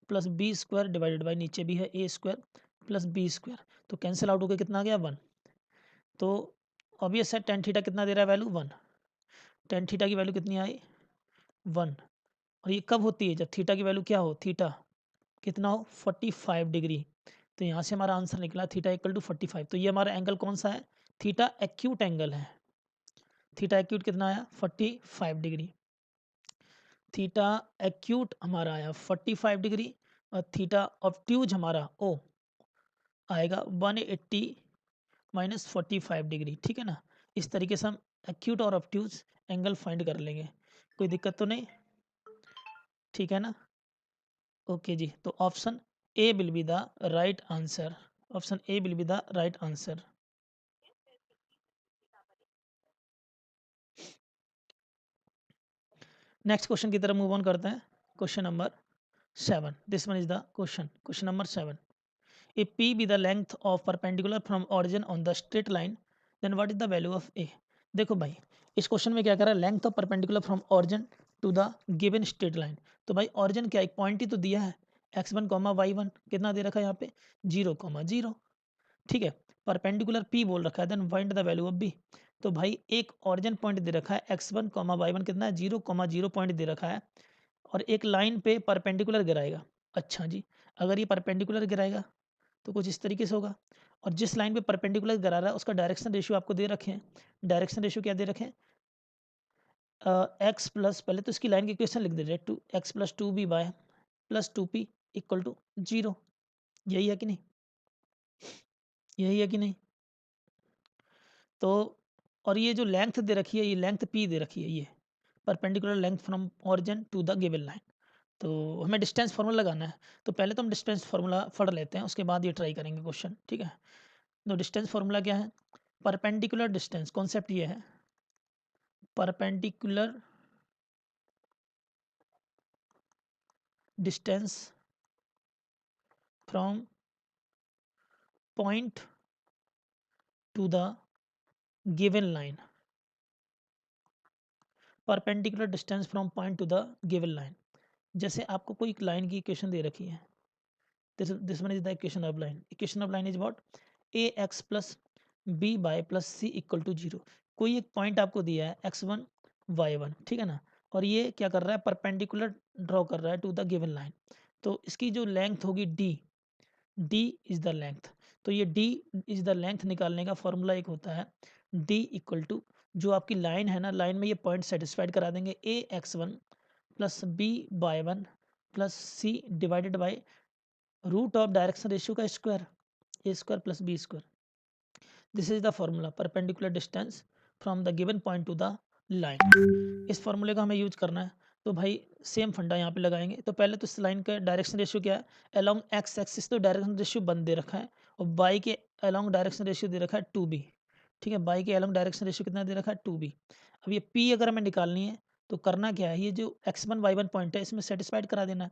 plus B square divided by नीचे भी है A square plus B square, तो कैंसिल आउट होकर कितना आ गया 1। तो ऑब्वियस है tan थीटा कितना दे रहा है वैल्यू 1, tan थीटा की वैल्यू कितनी आई 1, और ये कब होती है जब थीटा की वैल्यू क्या हो, थीटा कितना हो 45 डिग्री, तो यहाँ से हमारा आंसर निकला थीटा इक्वल टू 45। तो ये हमारा एंगल कौन सा है, थीटा एक्यूट एंगल है, थीटा एक्यूट कितना आया 45 डिग्री, थीटा एक्यूट हमारा आया 45 डिग्री, और थीटा ऑब्ट्यूज हमारा ओ आएगा 180 माइनस 45 डिग्री, ठीक है ना। इस तरीके से हम एक्यूट और ऑब्ट्यूज एंगल फाइंड कर लेंगे, कोई दिक्कत तो नहीं, ठीक है ना। ओके जी, तो option A will be the right answer, option A will be the right answer. Next question की तरफ मूव ऑन करते हैं, question number 7, this one is the question number 7। If P be the length of perpendicular from origin on the straight line, then what is the value of A? देखो भाई, इस question में क्या कर रहा है, length of perpendicular from origin to the given straight line. तो भाई ऑरिजिन क्या, एक पॉइंट ही तो दिया है x1 कॉमा y1, कितना दे रखा है यहाँ पे 0 कॉमा 0, ठीक है। परपेंडिकुलर P बोल रखा है, then find the value of B। तो भाई एक ऑरिजिन पॉइंट दे रखा है x1 कॉमा y1 कितना है 0 कॉमा 0 पॉइंट दे रखा है, और एक लाइन पे परपेंडिकुलर गिराएगा। अच्छा जी, अगर ये परपेंडिकुलर गिराएगा तो कुछ इस तरीके से होगा, और जिस लाइन पे परपेंडिकुलर गिरा रहा है उसका डायरेक्शन रेशियो आपको दे रखे हैं, डायरेक्शन रेशियो क्या दे रखे हैं एक्स प्लस, पहले तो इसकी लाइन की इक्वेशन लिख दे रहे two x plus 2b y plus 2p equal to 0, यही है कि नहीं, यही है कि नहीं। तो और ये जो लेंथ दे रखी है, ये लेंथ p दे रखी है, ये perpendicular length from origin to the given line. तो हमें डिस्टेंस फार्मूला लगाना है, तो पहले तो हम डिस्टेंस फार्मूला पढ़ लेते हैं, उसके बाद ये ट्राई करेंगे क्वेश्चन, ठीक है। तो डिस्टेंस फार्मूला क्या है, परपेंडिकुलर डिस्टेंस, कॉन्सेप्ट ये है perpendicular distance from point to the given line, perpendicular distance from point to the given line. जैसे आपको कोई एक लाइन की इक्वेशन दे रखी है, this one is the equation of line, equation of line is what A x plus B Y plus C equal to 0। कोई एक पॉइंट आपको दिया है x1 y1, ठीक है ना, और ये क्या कर रहा है परपेंडिकुलर ड्रॉ कर रहा है टू द गिवन लाइन। तो इसकी जो लेंथ होगी d इज द लेंथ, तो ये d इज द लेंथ निकालने का फॉर्मूला एक होता है d इक्वल टू, जो आपकी लाइन है ना, लाइन में ये पॉइंट सेटिस्फाइड करा देंगे a x1 plus b y1 plus c divided by root of direction ratio का square a square plus b square. This is the formula perpendicular distance from the given point to the line. इस फॉर्मूले का हमें use करना है, तो भाई same फंडा यहाँ पे लगाएंगे। तो पहले तो इस लाइन का डायरेक्शन रेशियो क्या है, अलोंग एक्स एक्सिस तो डायरेक्शन रेशियो 1 दे रखा है, और बाई के अलोंग डायरेक्शन रेशियो दे रखा है 2b, ठीक है। बाई के अलोंग डायरेक्शन रेशियो कितना दे रखा है 2b। अब ये p अगर हमें निकालनी है तो करना क्या है, ये जो x1 y1 पॉइंट है इसमें सेटिस्फाइड करा देना है,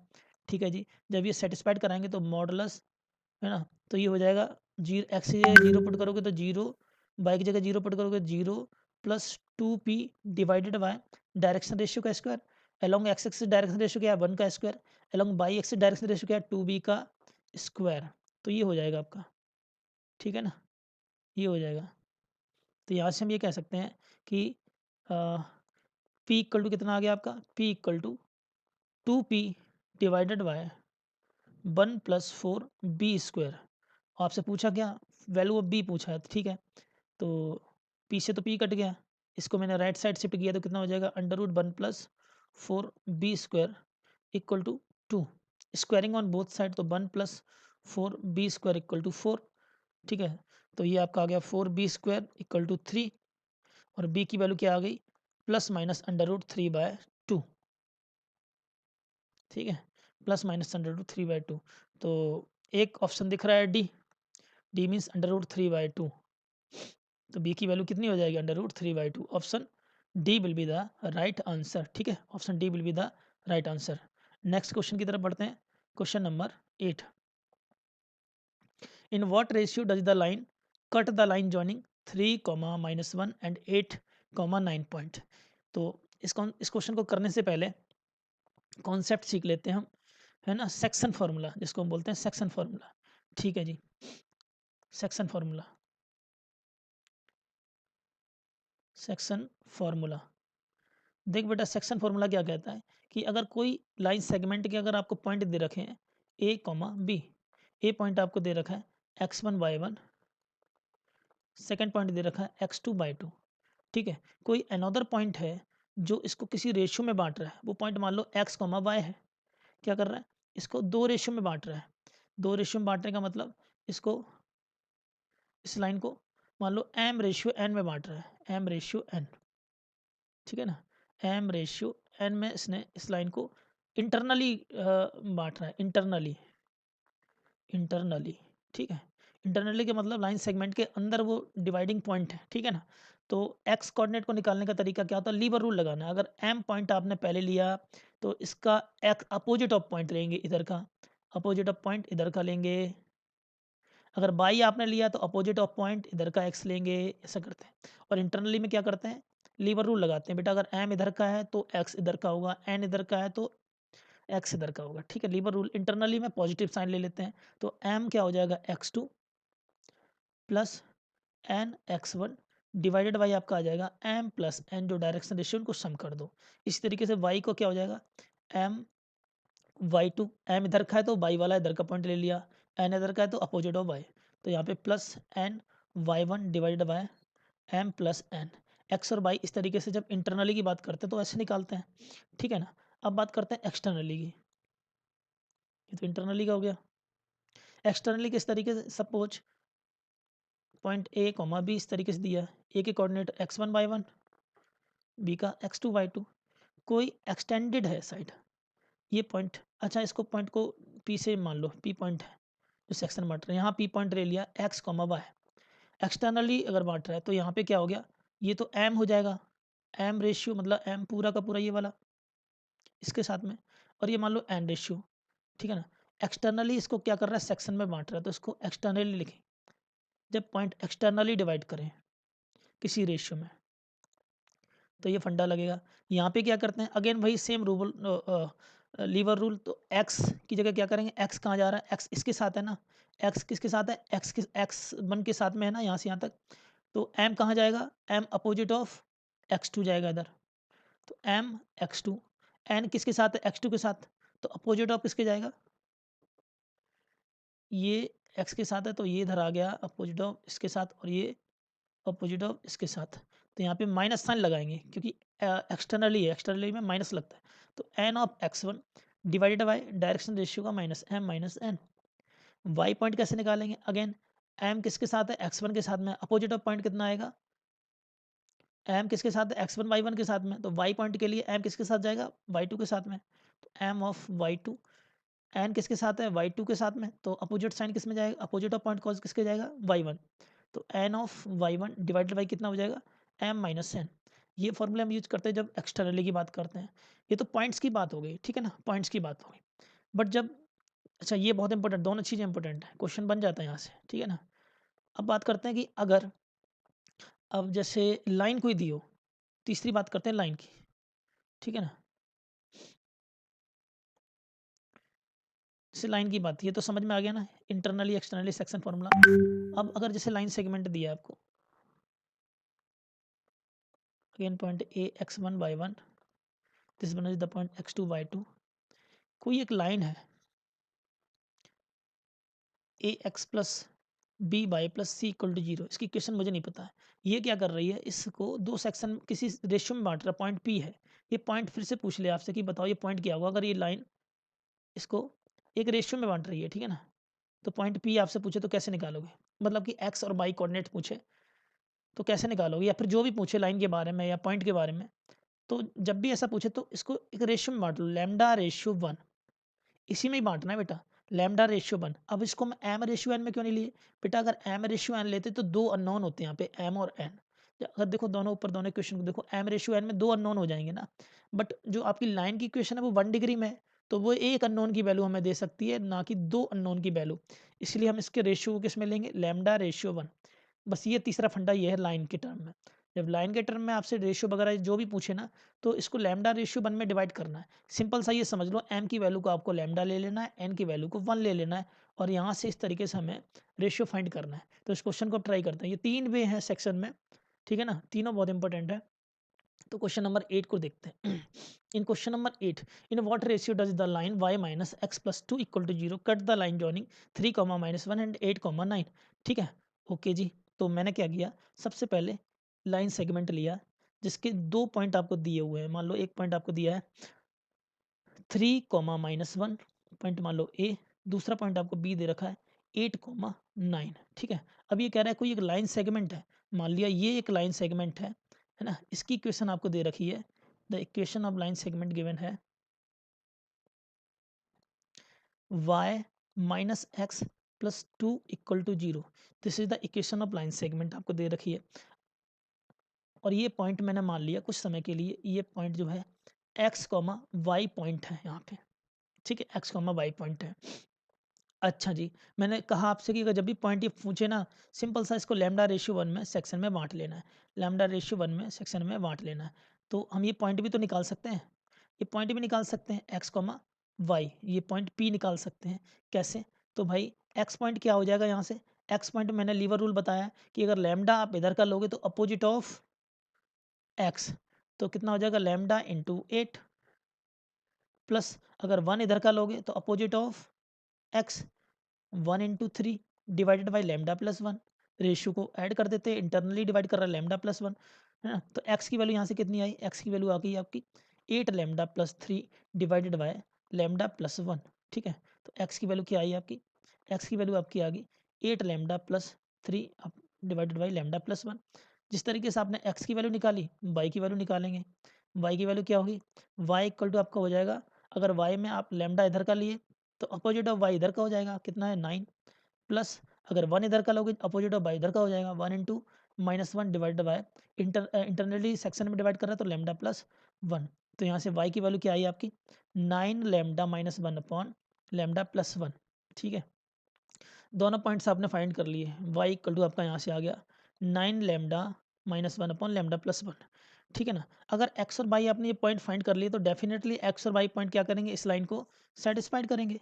ठीक है जी। जब ये सेटिस्फाइड कराएंगे तो मॉडुलस, है ना, तो ये हो जाएगा जीरो, एक्स की जगह जीरो पुट करोगे तो जीरो, बाई की जगह जीरो पुट करोगे zero plus 2p divided by direction ratio का square, along x axis direction ratio क्या है 1 का square, along y axis direction ratio क्या है 2b का स्क्वायर। तो ये हो जाएगा आपका, ठीक है ना, ये हो जाएगा। तो यहाँ से हम ये कह सकते हैं कि p इक्वल टू कितना आ गया आपका, p equal to 2p divided by 1 plus 4b square. आपसे पूछा क्या वैल्यू ऑफ बी पूछा है, ठीक है। तो पी से तो पी कट गया, इसको मैंने राइट साइड शिफ्ट किया तो कितना हो जाएगा, under root 1 plus 4b² equal to 2। Squaring on both side तो 1 प्लस 4b² इक्वल टू 4, ठीक है। तो ये आपका आ गया 4b² इक्वल टू 3, और b की वैल्यू क्या आ गई, प्लस माइनस अंडर रूट 3/2, ठीक है, प्लस माइनस अंडर रूट 3/2। तो एक ऑप्शन दिख रहा है D, D means under root 3/2। तो बी की वैल्यू कितनी हो जाएगी, under root 3/2। Option D will be the right answer, ठीक है, option D will be the right answer. Next question की तरफ बढ़ते हैं, question number 8। In what ratio does the line cut the line joining 3, -1 and 8, 9 point. तो इस question को करने से पहले कॉन्सेप्ट सीख लेते हैं हम, है ना, सेक्शन फार्मूला जिसको हम बोलते हैं सेक्शन फार्मूला, ठीक है जी। सेक्शन फार्मूला, सेक्शन फार्मूला, देख बेटा सेक्शन फार्मूला क्या कहता है कि अगर कोई लाइन सेगमेंट के अगर आपको पॉइंट दे रखे हैं ए कॉमा बी, ए पॉइंट आपको दे रखा है x1/1, सेकेंड पॉइंट दे रखा है x2/2, ठीक है। कोई अनदर पॉइंट है जो इसको किसी रेशियो में बांट रहा है, वो पॉइंट मान लो x, y है, क्या कर रहा है, इसको 2 रेशियो में बांट रहा है। 2 रेशियो में बांटने का मतलब इसको, इस लाइन को मान लो m/n में बांट रहा है, m/n, ठीक है ना, m/n में इसने इस लाइन को इंटरनली बांट रहा है, इंटरनली, इंटरनली, ठीक है। इंटरनली के मतलब लाइन सेगमेंट के अंदर वो डिवाइडिंग पॉइंट है, ठीक है ना। तो एक्स कोऑर्डिनेट को निकालने का तरीका क्या होता है, लीवर रूल लगाना है। अगर एम पॉइंट आपने पहले लिया तो इसका एक्स अपोजिट ऑफ पॉइंट लेंगे, इधर का अपोजिट ऑफ पॉइंट इधर का लेंगे। अगर बाई आपने लिया तो अपोजिट ऑफ पॉइंट इधर का एक्स लेंगे, ऐसा करते हैं। और इंटरनली में क्या करते हैं, लीवर रूल लगाते हैं बेटा। अगर एम इधर का है तो एक्स इधर का होगा, एन इधर का है तो एक्स इधर का होगा, ठीक है। लीवर रूल इंटरनली में पॉजिटिव साइन ले लेते हैं, तो एम क्या हो जाएगा x2 plus N x1 divided by आपका आ जाएगा m प्लस n, जो डायरेक्शन रेशियो उनको सम कर दो। इसी तरीके से y को क्या हो जाएगा m y2, m इधर का है तो y वाला इधर का पॉइंट ले लिया, n इधर का है तो अपोजिट ऑफ y, तो यहाँ पे plus n y1 divided by m plus n। x और y इस तरीके से जब इंटरनली की बात करते हैं तो ऐसे निकालते हैं, ठीक है ना। अब बात करते हैं एक्सटर्नली की, ये तो इंटरनली का हो गया। एक्सटर्नली किस तरीके से, suppose point A comma B इस तरीके से दिया है, ए के कोऑर्डिनेट x1/1, बी का x2/2, कोई एक्सटेंडेड है साइड, ये पॉइंट, अच्छा इसको पॉइंट को पी से मान लो, पी पॉइंट है जो सेक्शन बांट रहे हैं, यहाँ पी पॉइंट ले लिया x, y। एक्सटर्नली अगर बांट रहा है तो यहाँ पे क्या हो गया, ये तो m हो जाएगा, m रेशियो मतलब m पूरा का पूरा ये वाला इसके साथ में, और ये मान लो n रेशियो, ठीक है ना। एक्सटर्नली इसको क्या कर रहा है, सेक्शन में बांट रहा है, तो इसको एक्सटर्नली लिखें। जब पॉइंट एक्सटर्नली डिवाइड करें किसी रेशियो में तो ये फंडा लगेगा। यहाँ पे क्या करते हैं, अगेन वही सेम रूल, लीवर रूल। तो x की जगह क्या करेंगे, x कहाँ जा रहा है, x इसके साथ है ना, x किसके साथ है, x1 के साथ में है ना, यहाँ से यहाँ तक। तो m कहाँ जाएगा, m अपोजिट ऑफ x2 जाएगा इधर, तो m x2। n किसके साथ है, x2 के साथ, तो अपोजिट ऑफ किसके जाएगा, ये x के साथ है तो ये इधर आ गया अपोजिट ऑफ इसके साथ, और ये अपोजिट ऑफ इसके साथ। तो यहाँ पे माइनस साइन लगाएंगे क्योंकि एक्सटर्नली है, एक्सटर्नली में माइनस लगता है। तो n of x1 divided by direction ratio का minus m minus n। y point कैसे निकालेंगे, अगेन m किसके साथ है, x1 के साथ में, अपोजिट ऑफ पॉइंट कितना आएगा, m किसके साथ है, x1 y1 के साथ में, तो y पॉइंट के लिए m किसके साथ जाएगा, y2 के साथ में, तो m ऑफ y2। n किसके साथ है, y2 के साथ में, तो अपोजिट साइन किस में जाएगा, अपोजिट ऑफ पॉइंट कॉज किसके जाएगा, y1। तो n of y1 divided by कितना हो जाएगा, m माइनस n। ये फॉर्मूला हम यूज करते हैं जब एक्सटर्नली की बात करते हैं। ये तो पॉइंट्स की बात हो गई, ठीक है ना, पॉइंट्स की बात हो गई। बट जब, अच्छा ये बहुत इंपॉर्टेंट, दोनों चीज़ें इंपॉर्टेंट है, क्वेश्चन बन जाता है यहाँ से, ठीक है ना। अब बात करते हैं कि अगर, अब जैसे लाइन कोई दी हो, तीसरी बात करते हैं लाइन की, ठीक है ना। जैसे लाइन की बात, ये तो समझ में आ गया ना, इंटरनली एक्सटर्नली सेक्शन फार्मूला। अब अगर जैसे लाइन सेगमेंट दिया है आपको, again point a x1/1, this one is the point x2/2। कोई एक लाइन है a x plus b y plus C equal to zero. इसकी इक्वेशन मुझे नहीं पता है। ये क्या कर रही है, इसको दो सेक्शन किसी रेशियो में बांट रहा है, पॉइंट पी है। ये पॉइंट फिर से पूछ लिया आपसे कि बताओ ये पॉइंट क्या होगा अगर ये लाइन इसको एक रेशियो में बांट रही है, ठीक है ना। तो पॉइंट पी आपसे पूछे तो कैसे निकालोगे, मतलब कि एक्स और वाई कोऑर्डिनेट पूछे तो कैसे निकालोगे, या फिर जो भी पूछे लाइन के बारे में या पॉइंट के बारे में। तो जब भी ऐसा पूछे तो इसको एक रेशियो में बांट लो, लैम्डा रेशियो 1, इसी में ही बांटना है बेटा, लैम्डा रेशियो 1। अब इसको हम एम रेशियो एन में क्यों नहीं लिए बेटा, अगर एम रेशियो एन लेते तो दो अननोन होते हैं यहाँ पे, एम और एन। अगर देखो दोनों ऊपर दोनों क्वेश्चन को देखो, एम रेशियो एन में दो अननोन हो जाएंगे ना, बट जो आपकी लाइन की क्वेश्चन है वो 1 डिग्री में है, तो वो एक अननोन की वैल्यू हमें दे सकती है, ना कि दो अननोन की वैल्यू। इसलिए हम इसके रेशियो को किस में लेंगे, लैम्डा रेशियो 1। बस ये तीसरा फंडा ये है लाइन के टर्म में। जब लाइन के टर्म में आपसे रेशियो वगैरह जो भी पूछे ना, तो इसको लैम्डा रेशियो 1 में डिवाइड करना है। सिंपल सा ये समझ लो, एम की वैल्यू को आपको लैम्डा ले लेना है, एन की वैल्यू को 1 ले लेना है, और यहाँ से इस तरीके से हमें रेशियो फाइंड करना है। तो इस क्वेश्चन को अब ट्राई करते हैं। ये 3 वे हैं सेक्शन में, ठीक है ना, तीनों बहुत इंपॉर्टेंट है। तो क्वेश्चन नंबर 8 को देखते हैं। In question number 8, in what ratio does the line y minus x plus two equal to zero cut the line joining 3, -1 and 8, 9। ठीक है, ओके जी। तो मैंने क्या किया, सबसे पहले लाइन सेगमेंट लिया जिसके 2 पॉइंट आपको दिए हुए हैं। मान लो एक पॉइंट आपको दिया है 3, -1 पॉइंट, मान लो ए। दूसरा पॉइंट आपको बी दे रखा है 8, 9। ठीक है, अब ये कह रहा है कोई एक लाइन सेगमेंट है, मान लिया ये एक लाइन सेगमेंट है ना। इसकी इक्वेशन आपको दे रखी है, the equation of line segment given है y minus x plus two equal to zero. This is the equation of line segment आपको दे रखी है। और ये पॉइंट मैंने मान लिया कुछ समय के लिए, ये पॉइंट जो है एक्स कॉमा वाई पॉइंट है यहाँ पे, ठीक है, एक्स कॉमा वाई पॉइंट है। अच्छा जी, मैंने कहा आपसे कि अगर जब भी पॉइंट ये पूछे ना, सिंपल सा इसको लैम्डा रेशियो 1 में सेक्शन में बांट लेना है, लैम्डा रेशियो 1 में सेक्शन में बांट लेना है। तो हम ये पॉइंट भी तो निकाल सकते हैं, ये पॉइंट भी निकाल सकते हैं एक्स कॉमा वाई, ये पॉइंट पी निकाल सकते हैं। कैसे, तो भाई एक्स पॉइंट क्या हो जाएगा यहाँ से, एक्स पॉइंट मैंने लीवर रूल बताया कि अगर लैम्डा आप इधर का लोगे तो अपोजिट ऑफ एक्स, तो कितना हो जाएगा लैम्डा इंटू 8, प्लस अगर 1 इधर का लोगे तो opposite of x 1 × 3 divided by lambda plus 1। Ratio को ऐड कर देते हैं, इंटरनली डिवाइड कर रहा है लैम्डा प्लस 1, है ना। तो एक्स की वैल्यू यहाँ से कितनी आई, एक्स की वैल्यू आ गई आपकी 8 lambda plus 3 divided by lambda plus 1। ठीक है, तो एक्स की वैल्यू क्या आई आपकी, एक्स की वैल्यू आपकी आ गई 8 lambda plus 3 divided by lambda plus 1। जिस तरीके से आपने एक्स की वैल्यू निकाली, वाई की वैल्यू निकालेंगे। वाई की वैल्यू क्या होगी, वाई इक्वल टू आपका हो जाएगा, अगर वाई में आप लैम्डा इधर का लिए तो अपोजिट ऑफ वाई इधर का हो जाएगा, कितना है 9, प्लस अगर 1 इधर का लोगे अपोजिट ऑफ वाई इधर का हो जाएगा 1 × -1 डिवाइड बाय इंटरनली सेक्शन में डिवाइड कर रहा है तो लैम्डा प्लस 1। तो यहाँ से y की वैल्यू क्या आई आपकी 9 lambda minus 1 upon lambda plus 1। ठीक है, दोनों पॉइंट्स आपने फाइंड कर लिए, y इक्वल टू आपका यहाँ से आ गया 9 lambda minus 1 upon lambda plus 1। ठीक है ना, अगर x और y आपने ये पॉइंट फाइंड कर लिए तो डेफिनेटली x और y पॉइंट क्या करेंगे, इस लाइन को सेटिस्फाइड करेंगे,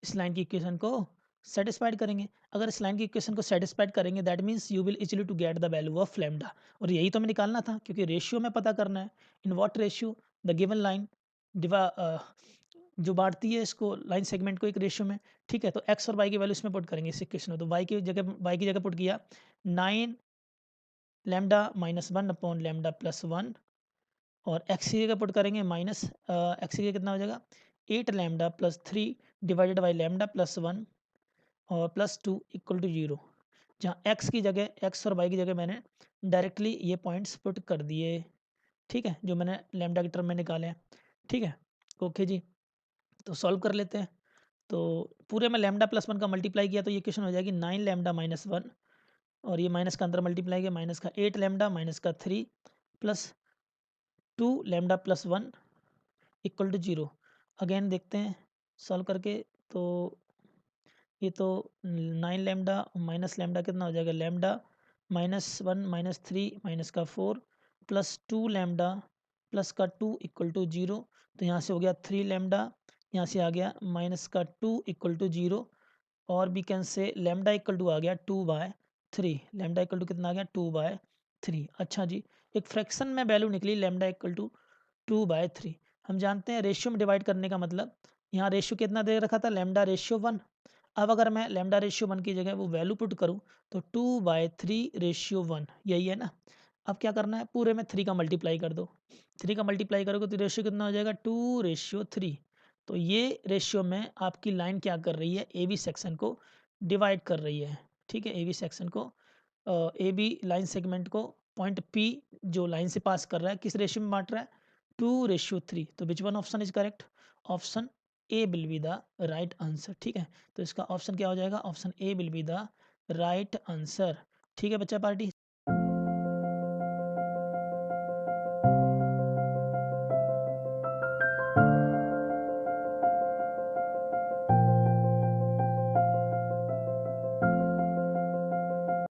इस लाइन की इक्वेशन को सेटिस्फाइड करेंगे। अगर इस लाइन की इक्वेशन को सेटिस्फाइड करेंगे that means you will easily to get the value of lambda. और यही तो हमें निकालना था, क्योंकि रेशियो में पता करना है, इन what ratio the given line diva जो बांटती है इसको लाइन सेगमेंट को एक रेशियो में। ठीक है, तो एक्स और वाई की वैल्यू इसमें पुट करेंगे इस इक्वेशन में। तो वाई की जगह पुट किया 9 lambda minus 1 upon lambda plus 1, और एक्स की जगह पुट करेंगे माइनस एक्स की जगह कितना हो जाएगा 8 lambda plus 3 divided by lambda plus 1 और प्लस 2 इक्वल टू जीरो। जहाँ एक्स की जगह, एक्स और वाई की जगह मैंने डायरेक्टली ये पॉइंट्स पुट कर दिए। ठीक है, जो मैंने लैम्डा के टर्म में निकाले हैं। ठीक है, ओके जी, तो सॉल्व कर लेते हैं। तो पूरे में लैम्डा प्लस 1 का मल्टीप्लाई किया तो ये क्वेश्चन हो जाएगी 9 लैम्डा माइनस 1, और ये माइनस का अंदर मल्टीप्लाई किया, माइनस का 8 लैम्डा माइनस का 3 plus 2 lambda plus 1 equal to zero. Again देखते हैं सॉल्व करके, तो ये तो 9 लैम्डा माइनस लैम्डा कितना हो जाएगा, लैम्डा -1 -3 माइनस का 4 प्लस 2 लैम्डा प्लस का 2 इक्वल टू जीरो। तो यहाँ से हो गया 3 लैम्डा, यहाँ से आ गया माइनस का 2 इक्वल टू जीरो, और we can say lambda equal to आ गया 2/3। लैम्डा इक्वल टू कितना आ गया 2/3। अच्छा जी, एक फ्रैक्शन में वैल्यू निकली लैम्डा इक्वल टू 2/3। हम जानते हैं रेशियो में डिवाइड करने का मतलब, यहाँ रेशियो कितना दे रखा था लैम्डा रेशियो 1, अब अगर मैं लैम्डा रेशियो 1 की जगह वो वैल्यू पुट करूँ तो 2/3:1 यही है ना। अब क्या करना है, पूरे में 3 का मल्टीप्लाई कर दो। 3 का मल्टीप्लाई करोगे तो रेशियो कितना हो जाएगा, 2:3। तो ये रेशियो में आपकी लाइन क्या कर रही है, ए बी सेक्शन को डिवाइड कर रही है। ठीक है, ए बी सेक्शन को ए बी लाइन सेगमेंट को पॉइंट पी जो लाइन से पास कर रहा है किस रेशियो में बांट रहा है, 2:3। तो which one option is correct, option A will be the right answer. ठीक है, तो इसका ऑप्शन क्या हो जाएगा, option A will be the right answer. ठीक है बच्चा पार्टी,